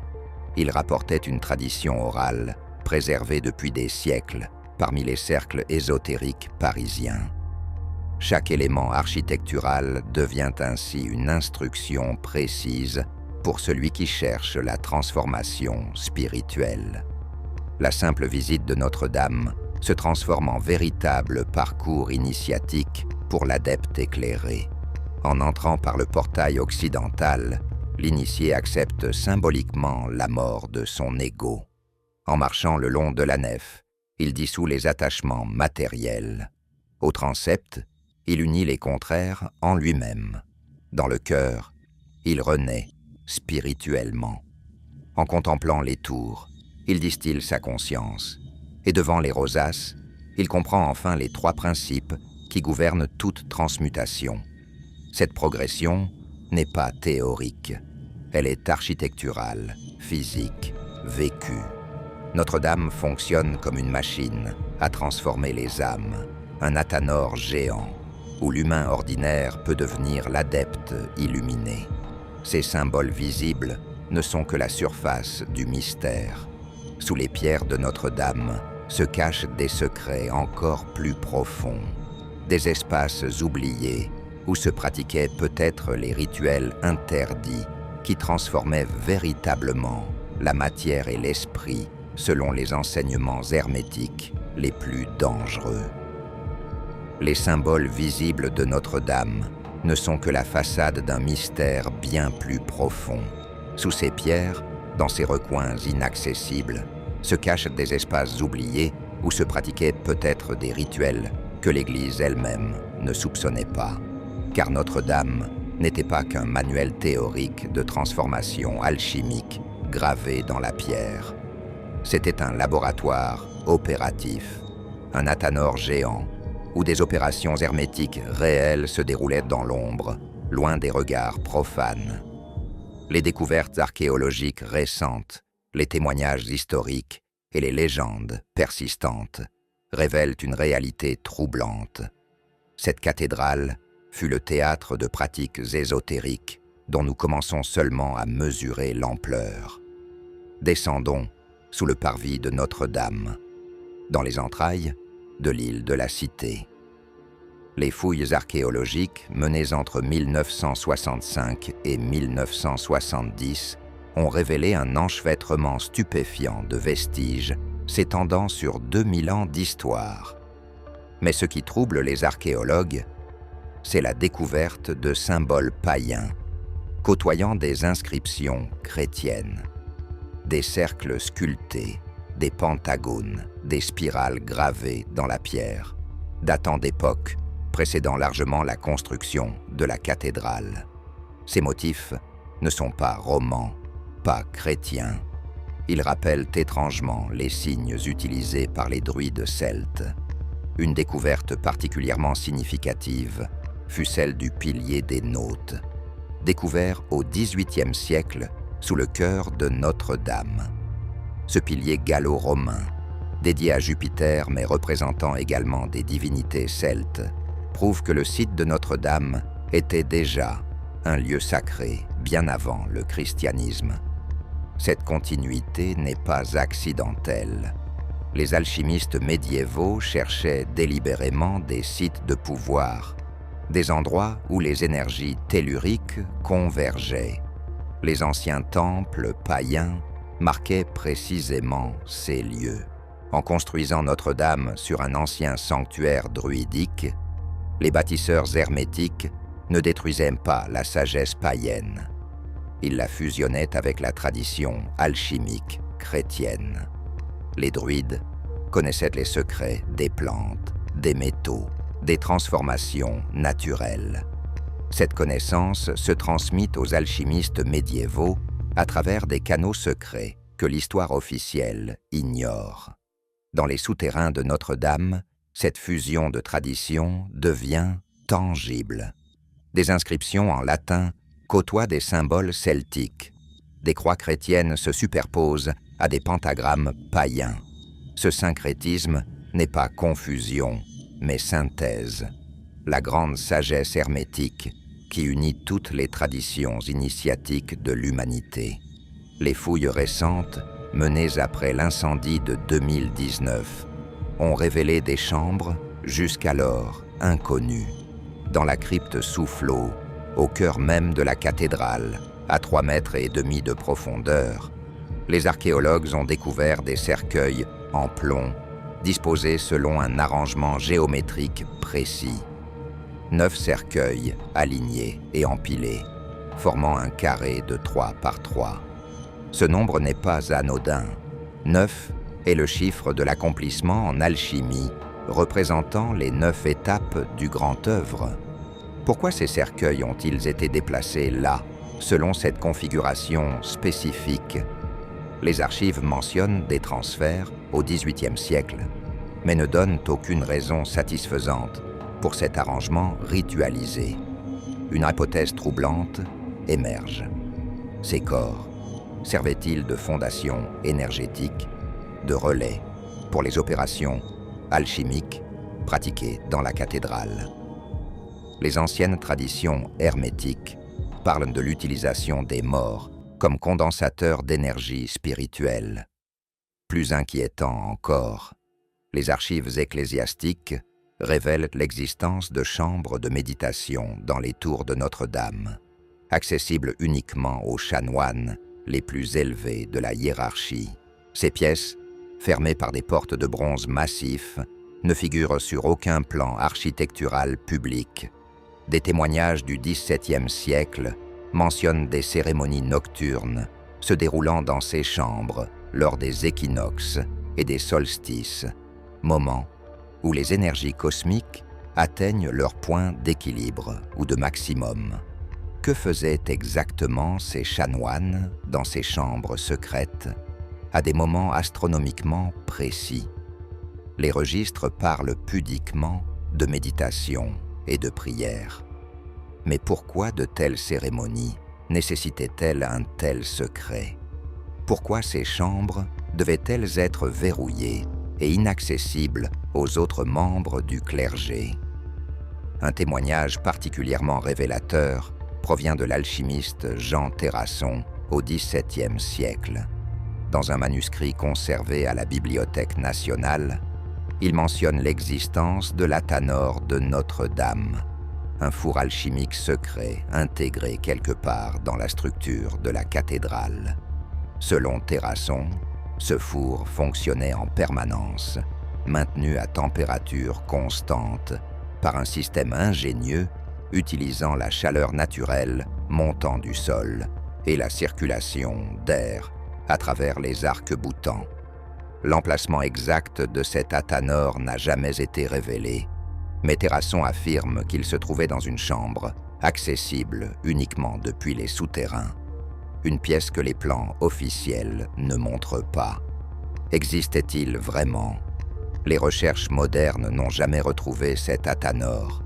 Il rapportait une tradition orale préservée depuis des siècles parmi les cercles ésotériques parisiens. Chaque élément architectural devient ainsi une instruction précise pour celui qui cherche la transformation spirituelle. La simple visite de Notre-Dame se transforme en véritable parcours initiatique pour l'adepte éclairé. En entrant par le portail occidental, l'initié accepte symboliquement la mort de son ego. En marchant le long de la nef, il dissout les attachements matériels. Au transept, il unit les contraires en lui-même. Dans le cœur, il renaît spirituellement. En contemplant les tours, il distille sa conscience. Et devant les rosaces, il comprend enfin les trois principes qui gouvernent toute transmutation. Cette progression n'est pas théorique. Elle est architecturale, physique, vécue. Notre-Dame fonctionne comme une machine à transformer les âmes, un athanor géant, où l'humain ordinaire peut devenir l'adepte illuminé. Ces symboles visibles ne sont que la surface du mystère. Sous les pierres de Notre-Dame se cachent des secrets encore plus profonds, des espaces oubliés où se pratiquaient peut-être les rituels interdits qui transformaient véritablement la matière et l'esprit selon les enseignements hermétiques les plus dangereux. Les symboles visibles de Notre-Dame ne sont que la façade d'un mystère bien plus profond. Sous ces pierres, dans ces recoins inaccessibles, se cachent des espaces oubliés où se pratiquaient peut-être des rituels que l'Église elle-même ne soupçonnait pas. Car Notre-Dame n'était pas qu'un manuel théorique de transformation alchimique gravé dans la pierre. C'était un laboratoire opératif, un athanor géant, où des opérations hermétiques réelles se déroulaient dans l'ombre, loin des regards profanes. Les découvertes archéologiques récentes, les témoignages historiques et les légendes persistantes révèlent une réalité troublante. Cette cathédrale fut le théâtre de pratiques ésotériques dont nous commençons seulement à mesurer l'ampleur. Descendons sous le parvis de Notre-Dame, dans les entrailles de l'île de la Cité. Les fouilles archéologiques menées entre 1965 et 1970 ont révélé un enchevêtrement stupéfiant de vestiges s'étendant sur 2000 ans d'histoire. Mais ce qui trouble les archéologues, c'est la découverte de symboles païens, côtoyant des inscriptions chrétiennes, des cercles sculptés, des pentagones, des spirales gravées dans la pierre, datant d'époques précédant largement la construction de la cathédrale. Ces motifs ne sont pas romans, pas chrétiens. Ils rappellent étrangement les signes utilisés par les druides celtes. Une découverte particulièrement significative fut celle du pilier des Nautes, découvert au XVIIIe siècle sous le chœur de Notre-Dame. Ce pilier gallo-romain, dédié à Jupiter mais représentant également des divinités celtes, prouve que le site de Notre-Dame était déjà un lieu sacré bien avant le christianisme. Cette continuité n'est pas accidentelle. Les alchimistes médiévaux cherchaient délibérément des sites de pouvoir, des endroits où les énergies telluriques convergeaient. Les anciens temples païens marquaient précisément ces lieux. En construisant Notre-Dame sur un ancien sanctuaire druidique, les bâtisseurs hermétiques ne détruisaient pas la sagesse païenne. Ils la fusionnaient avec la tradition alchimique chrétienne. Les druides connaissaient les secrets des plantes, des métaux, des transformations naturelles. Cette connaissance se transmit aux alchimistes médiévaux à travers des canaux secrets que l'histoire officielle ignore. Dans les souterrains de Notre-Dame, cette fusion de traditions devient tangible. Des inscriptions en latin côtoient des symboles celtiques. Des croix chrétiennes se superposent à des pentagrammes païens. Ce syncrétisme n'est pas confusion, mais synthèse. La grande sagesse hermétique qui unit toutes les traditions initiatiques de l'humanité. Les fouilles récentes, menées après l'incendie de 2019, ont révélé des chambres jusqu'alors inconnues. Dans la crypte Soufflot, au cœur même de la cathédrale, à 3,5 mètres de profondeur, les archéologues ont découvert des cercueils en plomb, disposés selon un arrangement géométrique précis. 9 cercueils alignés et empilés, formant un carré de 3 par 3. Ce nombre n'est pas anodin. 9 est le chiffre de l'accomplissement en alchimie, représentant les 9 étapes du grand œuvre. Pourquoi ces cercueils ont-ils été déplacés là, selon cette configuration spécifique? Les archives mentionnent des transferts au XVIIIe siècle, mais ne donnent aucune raison satisfaisante pour cet arrangement ritualisé. Une hypothèse troublante émerge. Ces corps servaient-ils de fondation énergétique, de relais pour les opérations alchimiques pratiquées dans la cathédrale? Les anciennes traditions hermétiques parlent de l'utilisation des morts comme condensateur d'énergie spirituelle. Plus inquiétant encore, les archives ecclésiastiques révèlent l'existence de chambres de méditation dans les tours de Notre-Dame, accessibles uniquement aux chanoines les plus élevés de la hiérarchie. Ces pièces, fermées par des portes de bronze massif, ne figurent sur aucun plan architectural public. Des témoignages du XVIIe siècle mentionnent des cérémonies nocturnes se déroulant dans ces chambres lors des équinoxes et des solstices, moments où les énergies cosmiques atteignent leur point d'équilibre ou de maximum. Que faisaient exactement ces chanoines dans ces chambres secrètes à des moments astronomiquement précis? Les registres parlent pudiquement de méditation et de prière. Mais pourquoi de telles cérémonies nécessitaient-elles un tel secret? Pourquoi ces chambres devaient-elles être verrouillées et inaccessibles aux autres membres du clergé? Un témoignage particulièrement révélateur provient de l'alchimiste Jean Terrasson au XVIIe siècle. Dans un manuscrit conservé à la Bibliothèque nationale, il mentionne l'existence de l'athanor de Notre-Dame, un four alchimique secret intégré quelque part dans la structure de la cathédrale. Selon Terrasson, ce four fonctionnait en permanence, maintenu à température constante par un système ingénieux utilisant la chaleur naturelle montant du sol et la circulation d'air à travers les arcs-boutants. L'emplacement exact de cet athanor n'a jamais été révélé, mais Terrasson affirme qu'il se trouvait dans une chambre accessible uniquement depuis les souterrains, une pièce que les plans officiels ne montrent pas. Existait-il vraiment? Les recherches modernes n'ont jamais retrouvé cet athanor.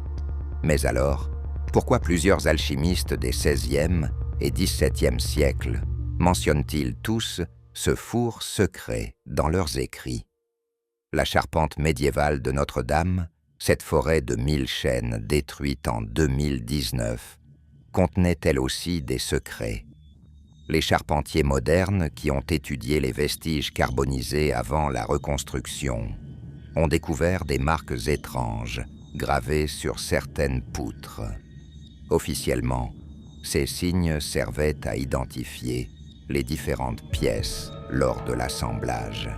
Mais alors, pourquoi plusieurs alchimistes des XVIe et XVIIe siècles mentionnent-ils tous ce four secret dans leurs écrits? La charpente médiévale de Notre-Dame, cette forêt de 1000 chênes détruite en 2019, contenait elle aussi des secrets. Les charpentiers modernes qui ont étudié les vestiges carbonisés avant la reconstruction ont découvert des marques étranges gravées sur certaines poutres. Officiellement, ces signes servaient à identifier les différentes pièces lors de l'assemblage.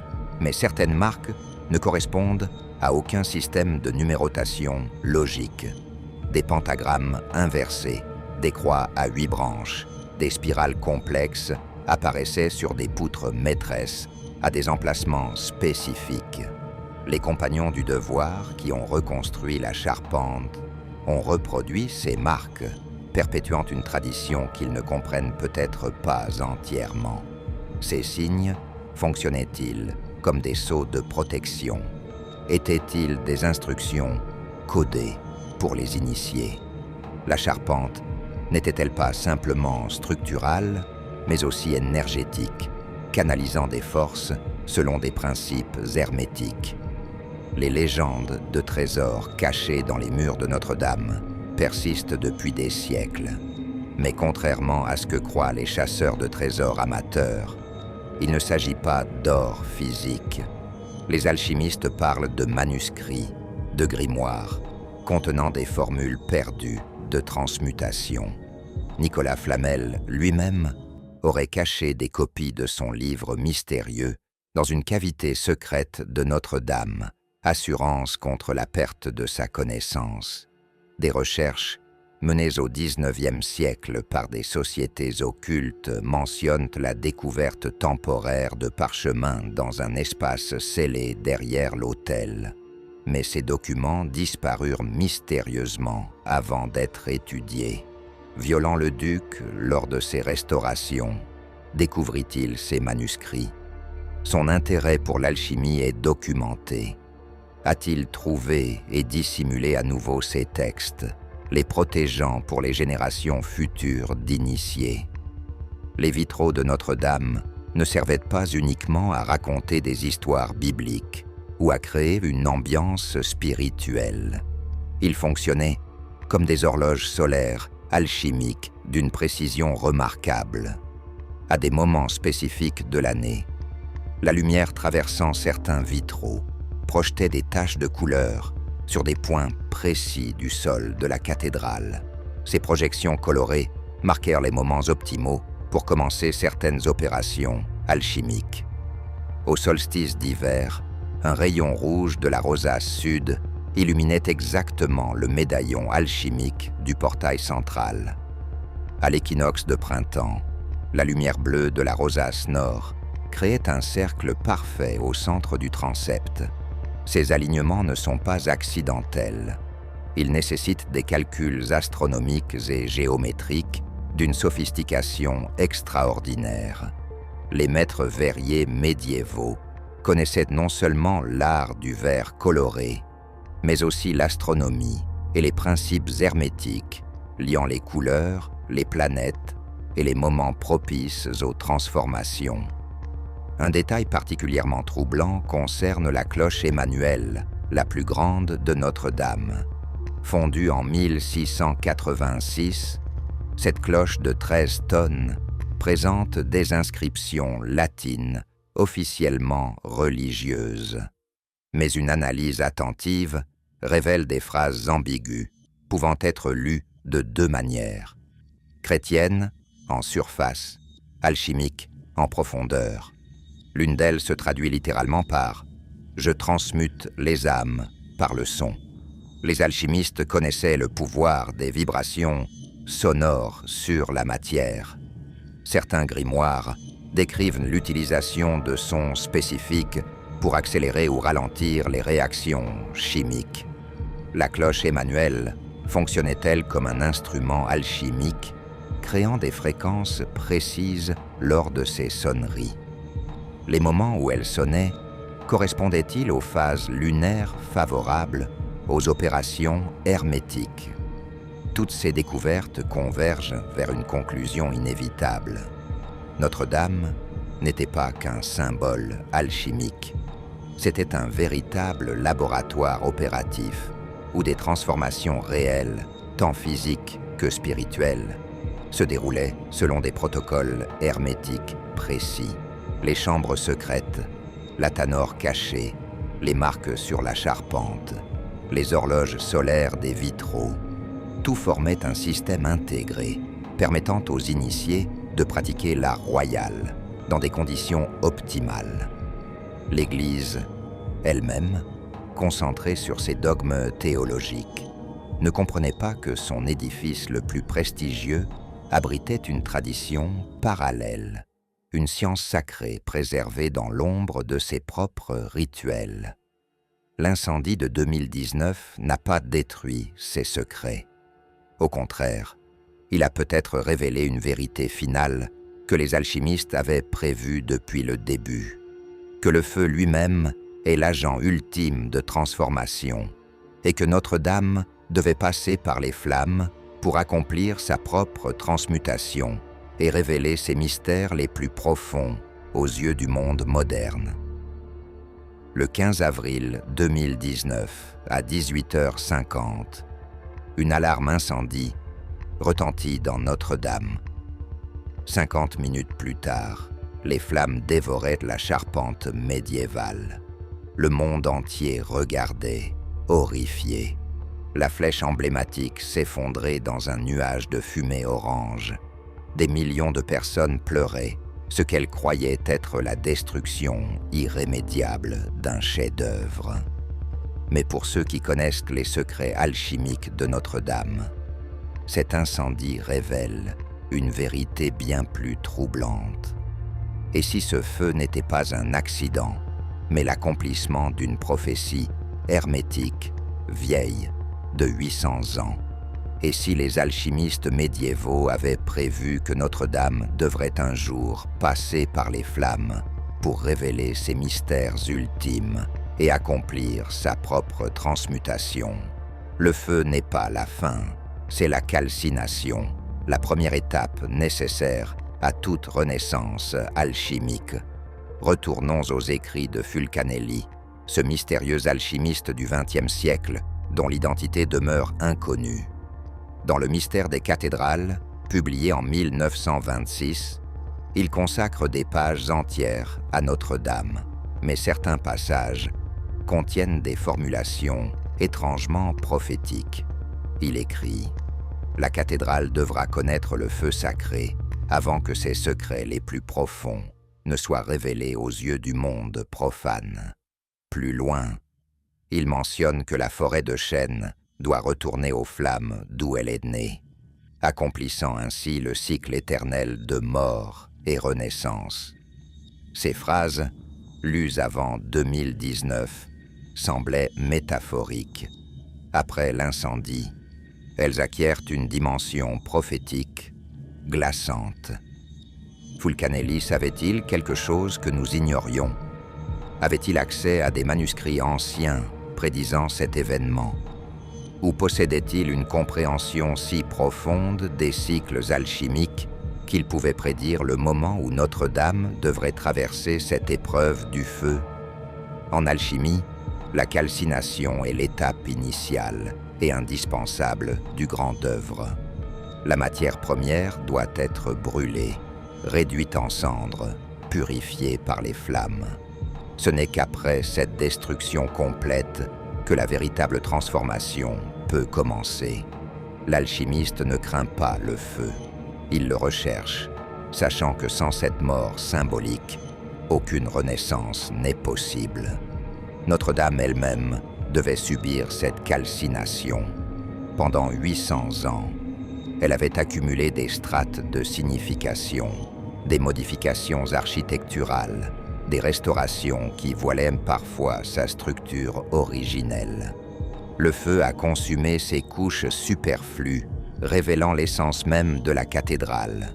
Mais certaines marques ne correspondent à aucun système de numérotation logique. des pentagrammes inversés, des croix à 8 branches, des spirales complexes apparaissaient sur des poutres maîtresses à des emplacements spécifiques. Les compagnons du devoir qui ont reconstruit la charpente ont reproduit ces marques, perpétuant une tradition qu'ils ne comprennent peut-être pas entièrement. Ces signes fonctionnaient-ils comme des sceaux de protection? Étaient-ils des instructions codées pour les initiés? La charpente n'était-elle pas simplement structurale, mais aussi énergétique, canalisant des forces selon des principes hermétiques? Les légendes de trésors cachés dans les murs de Notre-Dame persistent depuis des siècles. Mais contrairement à ce que croient les chasseurs de trésors amateurs, il ne s'agit pas d'or physique. Les alchimistes parlent de manuscrits, de grimoires, contenant des formules perdues de transmutation. Nicolas Flamel, lui-même, aurait caché des copies de son livre mystérieux dans une cavité secrète de Notre-Dame, assurance contre la perte de sa connaissance. Des recherches menées au XIXe siècle par des sociétés occultes mentionnent la découverte temporaire de parchemins dans un espace scellé derrière l'autel. Mais ces documents disparurent mystérieusement avant d'être étudiés. Violent-le-Duc, lors de ses restaurations, découvrit-il ces manuscrits? Son intérêt pour l'alchimie est documenté. A-t-il trouvé et dissimulé à nouveau ces textes, les protégeant pour les générations futures d'initiés? Les vitraux de Notre-Dame ne servaient pas uniquement à raconter des histoires bibliques ou à créer une ambiance spirituelle. Ils fonctionnaient comme des horloges solaires alchimiques d'une précision remarquable. À des moments spécifiques de l'année, la lumière traversant certains vitraux projetait des taches de couleur sur des points précis du sol de la cathédrale. Ces projections colorées marquèrent les moments optimaux pour commencer certaines opérations alchimiques. Au solstice d'hiver, un rayon rouge de la rosace sud illuminait exactement le médaillon alchimique du portail central. À l'équinoxe de printemps, la lumière bleue de la rosace nord créait un cercle parfait au centre du transept. Ces alignements ne sont pas accidentels. Ils nécessitent des calculs astronomiques et géométriques d'une sophistication extraordinaire. Les maîtres verriers médiévaux connaissaient non seulement l'art du verre coloré, mais aussi l'astronomie et les principes hermétiques liant les couleurs, les planètes et les moments propices aux transformations. Un détail particulièrement troublant concerne la cloche Emmanuel, la plus grande de Notre-Dame. Fondue en 1686, cette cloche de 13 tonnes présente des inscriptions latines officiellement religieuses. Mais une analyse attentive révèle des phrases ambiguës, pouvant être lues de deux manières. Chrétienne, en surface, alchimique, en profondeur. L'une d'elles se traduit littéralement par « Je transmute les âmes par le son ». Les alchimistes connaissaient le pouvoir des vibrations sonores sur la matière. Certains grimoires décrivent l'utilisation de sons spécifiques pour accélérer ou ralentir les réactions chimiques. La cloche Emmanuel fonctionnait-elle comme un instrument alchimique, créant des fréquences précises lors de ses sonneries? Les moments où elle sonnait correspondaient-ils aux phases lunaires favorables aux opérations hermétiques? Toutes ces découvertes convergent vers une conclusion inévitable. Notre-Dame n'était pas qu'un symbole alchimique. C'était un véritable laboratoire opératif où des transformations réelles, tant physiques que spirituelles, se déroulaient selon des protocoles hermétiques précis. Les chambres secrètes, la tanore cachée, les marques sur la charpente, les horloges solaires des vitraux, tout formait un système intégré, permettant aux initiés de pratiquer l'art royal dans des conditions optimales. L'Église, elle-même, concentrée sur ses dogmes théologiques, ne comprenait pas que son édifice le plus prestigieux abritait une tradition parallèle, une science sacrée préservée dans l'ombre de ses propres rituels. L'incendie de 2019 n'a pas détruit ces secrets. Au contraire, il a peut-être révélé une vérité finale que les alchimistes avaient prévue depuis le début, que le feu lui-même est l'agent ultime de transformation et que Notre-Dame devait passer par les flammes pour accomplir sa propre transmutation et révéler ses mystères les plus profonds aux yeux du monde moderne. Le 15 avril 2019, à 18h50, une alarme incendie retentit dans Notre-Dame. 50 minutes plus tard, les flammes dévoraient la charpente médiévale. Le monde entier regardait, horrifié. La flèche emblématique s'effondrait dans un nuage de fumée orange. Des millions de personnes pleuraient ce qu'elles croyaient être la destruction irrémédiable d'un chef-d'œuvre. Mais pour ceux qui connaissent les secrets alchimiques de Notre-Dame, cet incendie révèle une vérité bien plus troublante. Et si ce feu n'était pas un accident, mais l'accomplissement d'une prophétie hermétique, vieille, de 800 ans? Et si les alchimistes médiévaux avaient prévu que Notre-Dame devrait un jour passer par les flammes pour révéler ses mystères ultimes et accomplir sa propre transmutation? Le feu n'est pas la fin, c'est la calcination, la première étape nécessaire à toute renaissance alchimique. Retournons aux écrits de Fulcanelli, ce mystérieux alchimiste du XXe siècle dont l'identité demeure inconnue. Dans le mystère des cathédrales, publié en 1926, il consacre des pages entières à Notre-Dame, mais certains passages contiennent des formulations étrangement prophétiques. Il écrit « La cathédrale devra connaître le feu sacré avant que ses secrets les plus profonds ne soient révélés aux yeux du monde profane. » Plus loin, il mentionne que la forêt de chênes doit retourner aux flammes d'où elle est née, accomplissant ainsi le cycle éternel de mort et renaissance. Ces phrases, lues avant 2019, semblaient métaphoriques. Après l'incendie, elles acquièrent une dimension prophétique, glaçante. Fulcanelli savait-il quelque chose que nous ignorions? Avait-il accès à des manuscrits anciens prédisant cet événement? Ou possédait-il une compréhension si profonde des cycles alchimiques qu'il pouvait prédire le moment où Notre-Dame devrait traverser cette épreuve du feu? En alchimie, la calcination est l'étape initiale et indispensable du grand œuvre. La matière première doit être brûlée, réduite en cendres, purifiée par les flammes. Ce n'est qu'après cette destruction complète que la véritable transformation peut commencer. L'alchimiste ne craint pas le feu, il le recherche, sachant que sans cette mort symbolique, aucune renaissance n'est possible. Notre-Dame elle-même devait subir cette calcination. Pendant 800 ans, elle avait accumulé des strates de signification, des modifications architecturales, des restaurations qui voilaient parfois sa structure originelle. Le feu a consumé ces couches superflues, révélant l'essence même de la cathédrale.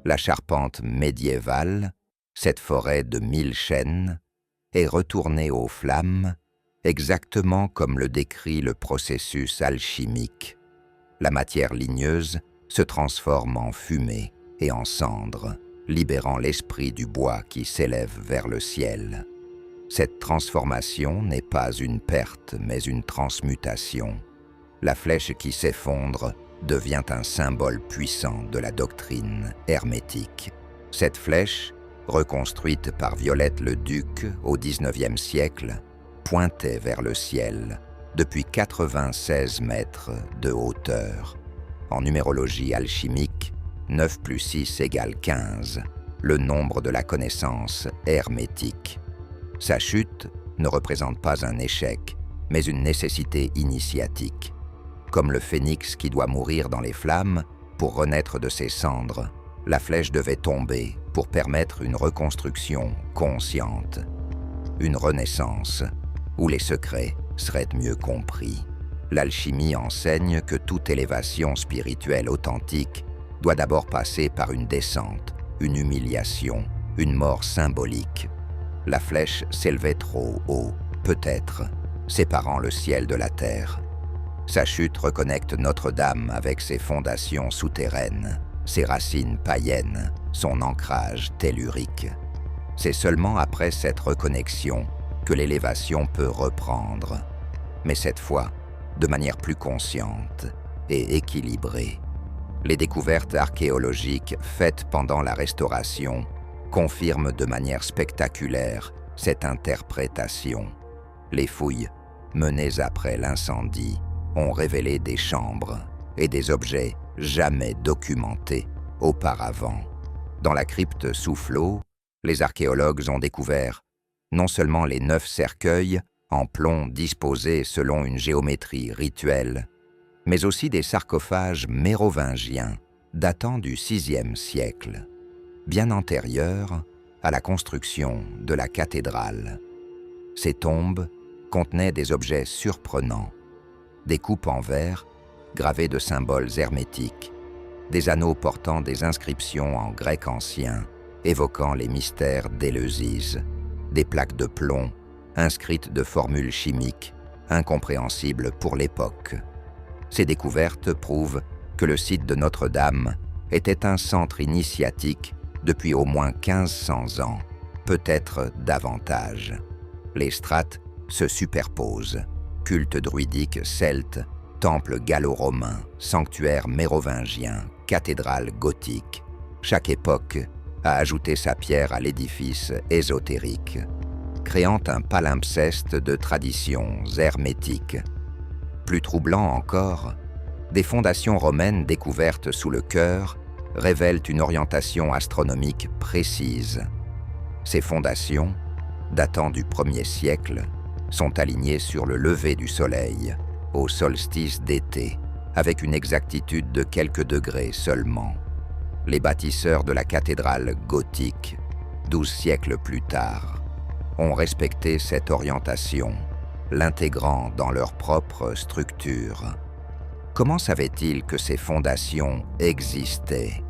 La charpente médiévale, cette forêt de 1000 chênes, est retournée aux flammes, exactement comme le décrit le processus alchimique. La matière ligneuse se transforme en fumée et en cendre, libérant l'esprit du bois qui s'élève vers le ciel. Cette transformation n'est pas une perte, mais une transmutation. La flèche qui s'effondre devient un symbole puissant de la doctrine hermétique. Cette flèche, reconstruite par Viollet-le-Duc au XIXe siècle, pointait vers le ciel depuis 96 mètres de hauteur. En numérologie alchimique, 9 plus 6 égale 15, le nombre de la connaissance hermétique. Sa chute ne représente pas un échec, mais une nécessité initiatique. Comme le phénix qui doit mourir dans les flammes pour renaître de ses cendres, la flèche devait tomber pour permettre une reconstruction consciente. Une renaissance où les secrets seraient mieux compris. L'alchimie enseigne que toute élévation spirituelle authentique doit d'abord passer par une descente, une humiliation, une mort symbolique. La flèche s'élevait trop haut, peut-être, séparant le ciel de la terre. Sa chute reconnecte Notre-Dame avec ses fondations souterraines, ses racines païennes, son ancrage tellurique. C'est seulement après cette reconnexion que l'élévation peut reprendre, mais cette fois de manière plus consciente et équilibrée. Les découvertes archéologiques faites pendant la Restauration confirment de manière spectaculaire cette interprétation. Les fouilles menées après l'incendie ont révélé des chambres et des objets jamais documentés auparavant. Dans la crypte Soufflot, les archéologues ont découvert non seulement les 9 cercueils en plomb disposés selon une géométrie rituelle, mais aussi des sarcophages mérovingiens datant du VIe siècle, bien antérieurs à la construction de la cathédrale. Ces tombes contenaient des objets surprenants, des coupes en verre gravées de symboles hermétiques, des anneaux portant des inscriptions en grec ancien évoquant les mystères d'Éleusis, des plaques de plomb inscrites de formules chimiques incompréhensibles pour l'époque. Ces découvertes prouvent que le site de Notre-Dame était un centre initiatique depuis au moins 1500 ans, peut-être davantage. Les strates se superposent, culte druidique celte, temple gallo-romain, sanctuaire mérovingien, cathédrale gothique. Chaque époque a ajouté sa pierre à l'édifice ésotérique, créant un palimpseste de traditions hermétiques. Plus troublant encore, des fondations romaines découvertes sous le chœur révèlent une orientation astronomique précise. Ces fondations, datant du 1er siècle, sont alignées sur le lever du soleil, au solstice d'été, avec une exactitude de quelques degrés seulement. Les bâtisseurs de la cathédrale gothique, 12 siècles plus tard, ont respecté cette orientation, l'intégrant dans leur propre structure. Comment savaient-ils que ces fondations existaient,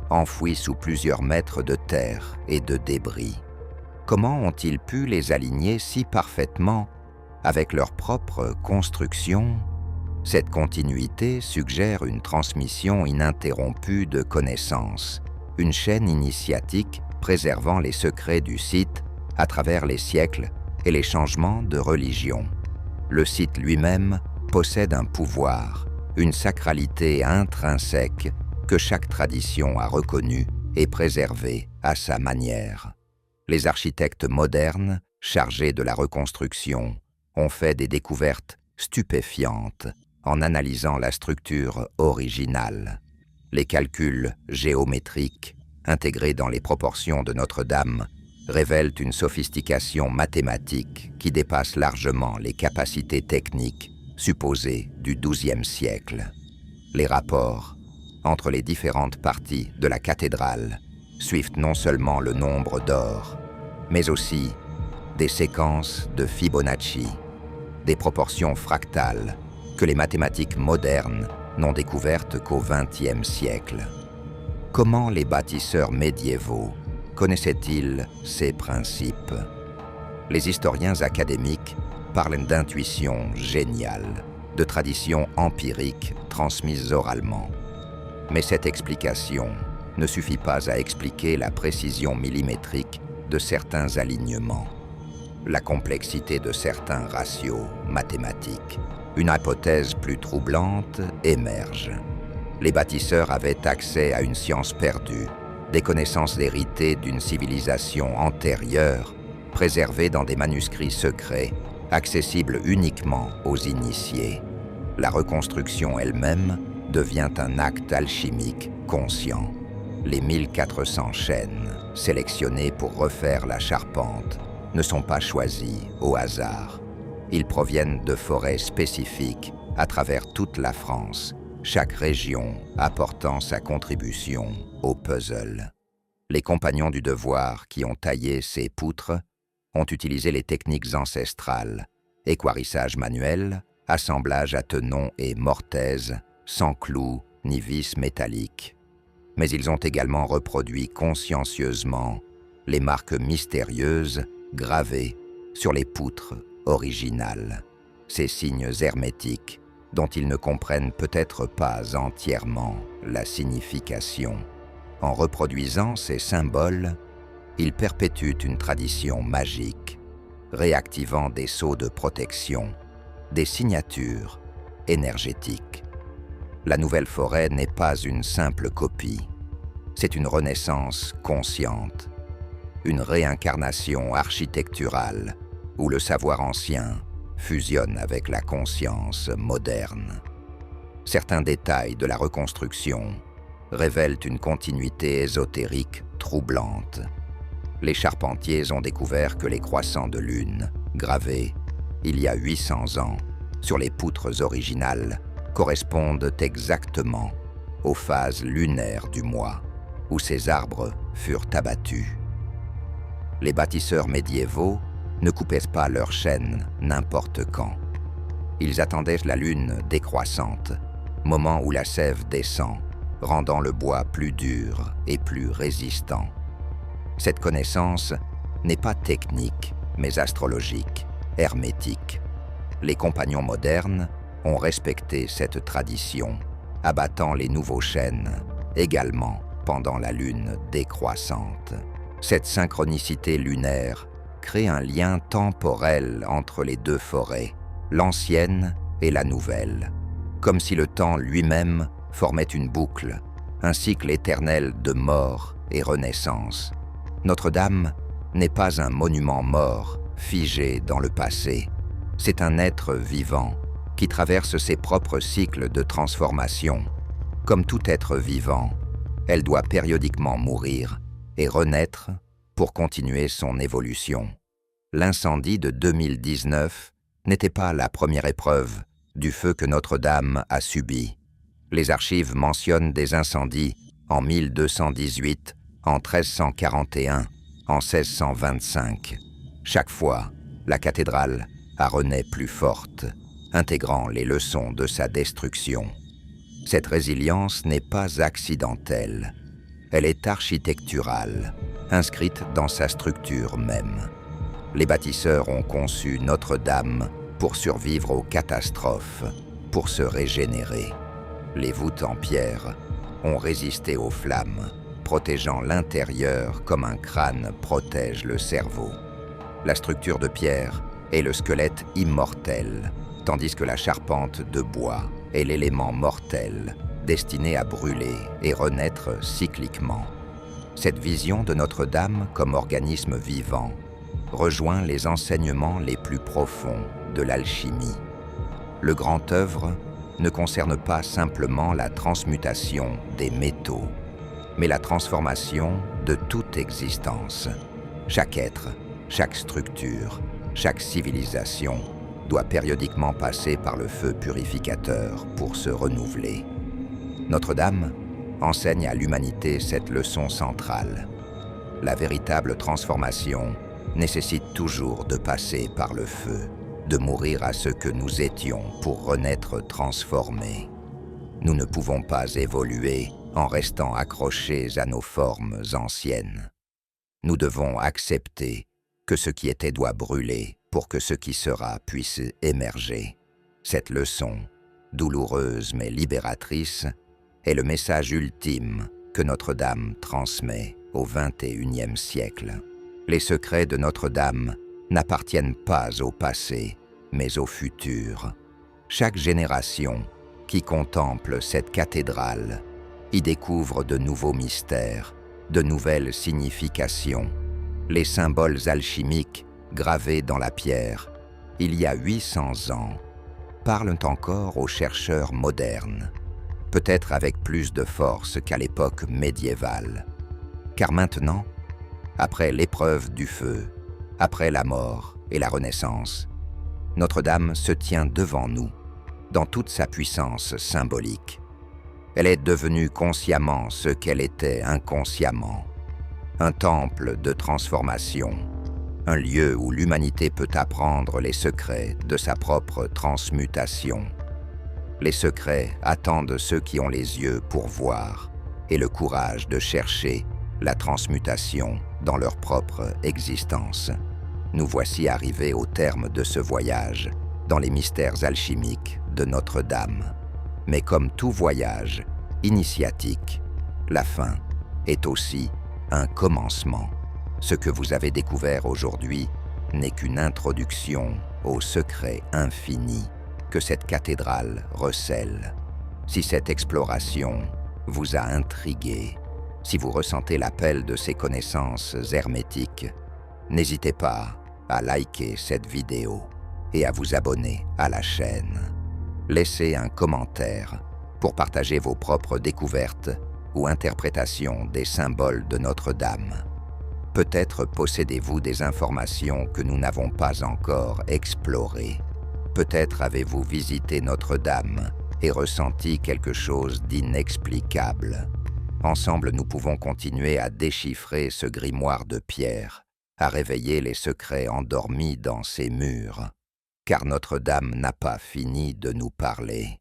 enfouies sous plusieurs mètres de terre et de débris? Comment ont-ils pu les aligner si parfaitement avec leur propre construction? Cette continuité suggère une transmission ininterrompue de connaissances, une chaîne initiatique préservant les secrets du site à travers les siècles et les changements de religion. Le site lui-même possède un pouvoir, une sacralité intrinsèque que chaque tradition a reconnue et préservée à sa manière. Les architectes modernes, chargés de la reconstruction, ont fait des découvertes stupéfiantes en analysant la structure originale. Les calculs géométriques, intégrés dans les proportions de Notre-Dame, révèlent une sophistication mathématique qui dépasse largement les capacités techniques supposées du XIIe siècle. Les rapports entre les différentes parties de la cathédrale suivent non seulement le nombre d'or, mais aussi des séquences de Fibonacci, des proportions fractales que les mathématiques modernes n'ont découvertes qu'au XXe siècle. Comment les bâtisseurs médiévaux connaissaient-ils ces principes? Les historiens académiques parlent d'intuition géniale, de traditions empiriques transmises oralement. Mais cette explication ne suffit pas à expliquer la précision millimétrique de certains alignements, la complexité de certains ratios mathématiques. Une hypothèse plus troublante émerge. Les bâtisseurs avaient accès à une science perdue, des connaissances héritées d'une civilisation antérieure, préservées dans des manuscrits secrets, accessibles uniquement aux initiés. La reconstruction elle-même devient un acte alchimique conscient. Les 1400 chaînes, sélectionnées pour refaire la charpente, ne sont pas choisies au hasard. Ils proviennent de forêts spécifiques à travers toute la France, chaque région apportant sa contribution au puzzle. Les compagnons du devoir qui ont taillé ces poutres ont utilisé les techniques ancestrales, équarrissage manuel, assemblage à tenon et mortaise, sans clous ni vis métalliques. Mais ils ont également reproduit consciencieusement les marques mystérieuses gravées sur les poutres originales, ces signes hermétiques dont ils ne comprennent peut-être pas entièrement la signification. En reproduisant ces symboles, ils perpétuent une tradition magique, réactivant des sceaux de protection, des signatures énergétiques. La nouvelle forêt n'est pas une simple copie, c'est une renaissance consciente, une réincarnation architecturale où le savoir ancien fusionne avec la conscience moderne. Certains détails de la reconstruction révèlent une continuité ésotérique troublante. Les charpentiers ont découvert que les croissants de lune, gravés il y a 800 ans sur les poutres originales, correspondent exactement aux phases lunaires du mois où ces arbres furent abattus. Les bâtisseurs médiévaux ne coupaient pas leurs chênes n'importe quand. Ils attendaient la lune décroissante, moment où la sève descend, rendant le bois plus dur et plus résistant. Cette connaissance n'est pas technique, mais astrologique, hermétique. Les compagnons modernes ont respecté cette tradition, abattant les nouveaux chênes, également pendant la lune décroissante. Cette synchronicité lunaire crée un lien temporel entre les deux forêts, l'ancienne et la nouvelle, comme si le temps lui-même formait une boucle, un cycle éternel de mort et renaissance. Notre-Dame n'est pas un monument mort, figé dans le passé. C'est un être vivant qui traverse ses propres cycles de transformation. Comme tout être vivant, elle doit périodiquement mourir et renaître pour continuer son évolution. L'incendie de 2019 n'était pas la première épreuve du feu que Notre-Dame a subi. Les archives mentionnent des incendies en 1218, en 1341, en 1625. Chaque fois, la cathédrale a renaît plus forte, intégrant les leçons de sa destruction. Cette résilience n'est pas accidentelle, elle est architecturale, inscrite dans sa structure même. Les bâtisseurs ont conçu Notre-Dame pour survivre aux catastrophes, pour se régénérer. Les voûtes en pierre ont résisté aux flammes, protégeant l'intérieur comme un crâne protège le cerveau. La structure de pierre est le squelette immortel, tandis que la charpente de bois est l'élément mortel, destiné à brûler et renaître cycliquement. Cette vision de Notre-Dame comme organisme vivant rejoint les enseignements les plus profonds de l'alchimie. Le grand œuvre ne concerne pas simplement la transmutation des métaux, mais la transformation de toute existence. Chaque être, chaque structure, chaque civilisation doit périodiquement passer par le feu purificateur pour se renouveler. Notre-Dame enseigne à l'humanité cette leçon centrale. La véritable transformation nécessite toujours de passer par le feu, de mourir à ce que nous étions pour renaître transformés. Nous ne pouvons pas évoluer en restant accrochés à nos formes anciennes. Nous devons accepter que ce qui était doit brûler pour que ce qui sera puisse émerger. Cette leçon, douloureuse mais libératrice, est le message ultime que Notre-Dame transmet au XXIe siècle. Les secrets de Notre-Dame n'appartiennent pas au passé, mais au futur. Chaque génération qui contemple cette cathédrale y découvre de nouveaux mystères, de nouvelles significations. Les symboles alchimiques gravés dans la pierre, il y a 800 ans, parlent encore aux chercheurs modernes, peut-être avec plus de force qu'à l'époque médiévale. Car maintenant, après l'épreuve du feu, après la mort et la renaissance, Notre-Dame se tient devant nous, dans toute sa puissance symbolique. Elle est devenue consciemment ce qu'elle était inconsciemment. Un temple de transformation, un lieu où l'humanité peut apprendre les secrets de sa propre transmutation. Les secrets attendent ceux qui ont les yeux pour voir et le courage de chercher la transmutation dans leur propre existence. Nous voici arrivés au terme de ce voyage dans les mystères alchimiques de Notre-Dame. Mais comme tout voyage initiatique, la fin est aussi un commencement. Ce que vous avez découvert aujourd'hui n'est qu'une introduction au secret infini que cette cathédrale recèle. Si cette exploration vous a intrigué, si vous ressentez l'appel de ces connaissances hermétiques, n'hésitez pas à liker cette vidéo et à vous abonner à la chaîne. Laissez un commentaire pour partager vos propres découvertes ou interprétations des symboles de Notre-Dame. Peut-être possédez-vous des informations que nous n'avons pas encore explorées. Peut-être avez-vous visité Notre-Dame et ressenti quelque chose d'inexplicable. Ensemble, nous pouvons continuer à déchiffrer ce grimoire de pierre, à réveiller les secrets endormis dans ses murs. Car Notre-Dame n'a pas fini de nous parler.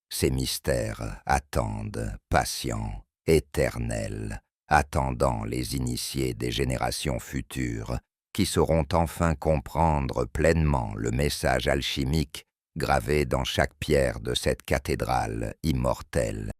Ces mystères attendent, patients, éternels, attendant les initiés des générations futures, qui sauront enfin comprendre pleinement le message alchimique gravé dans chaque pierre de cette cathédrale immortelle.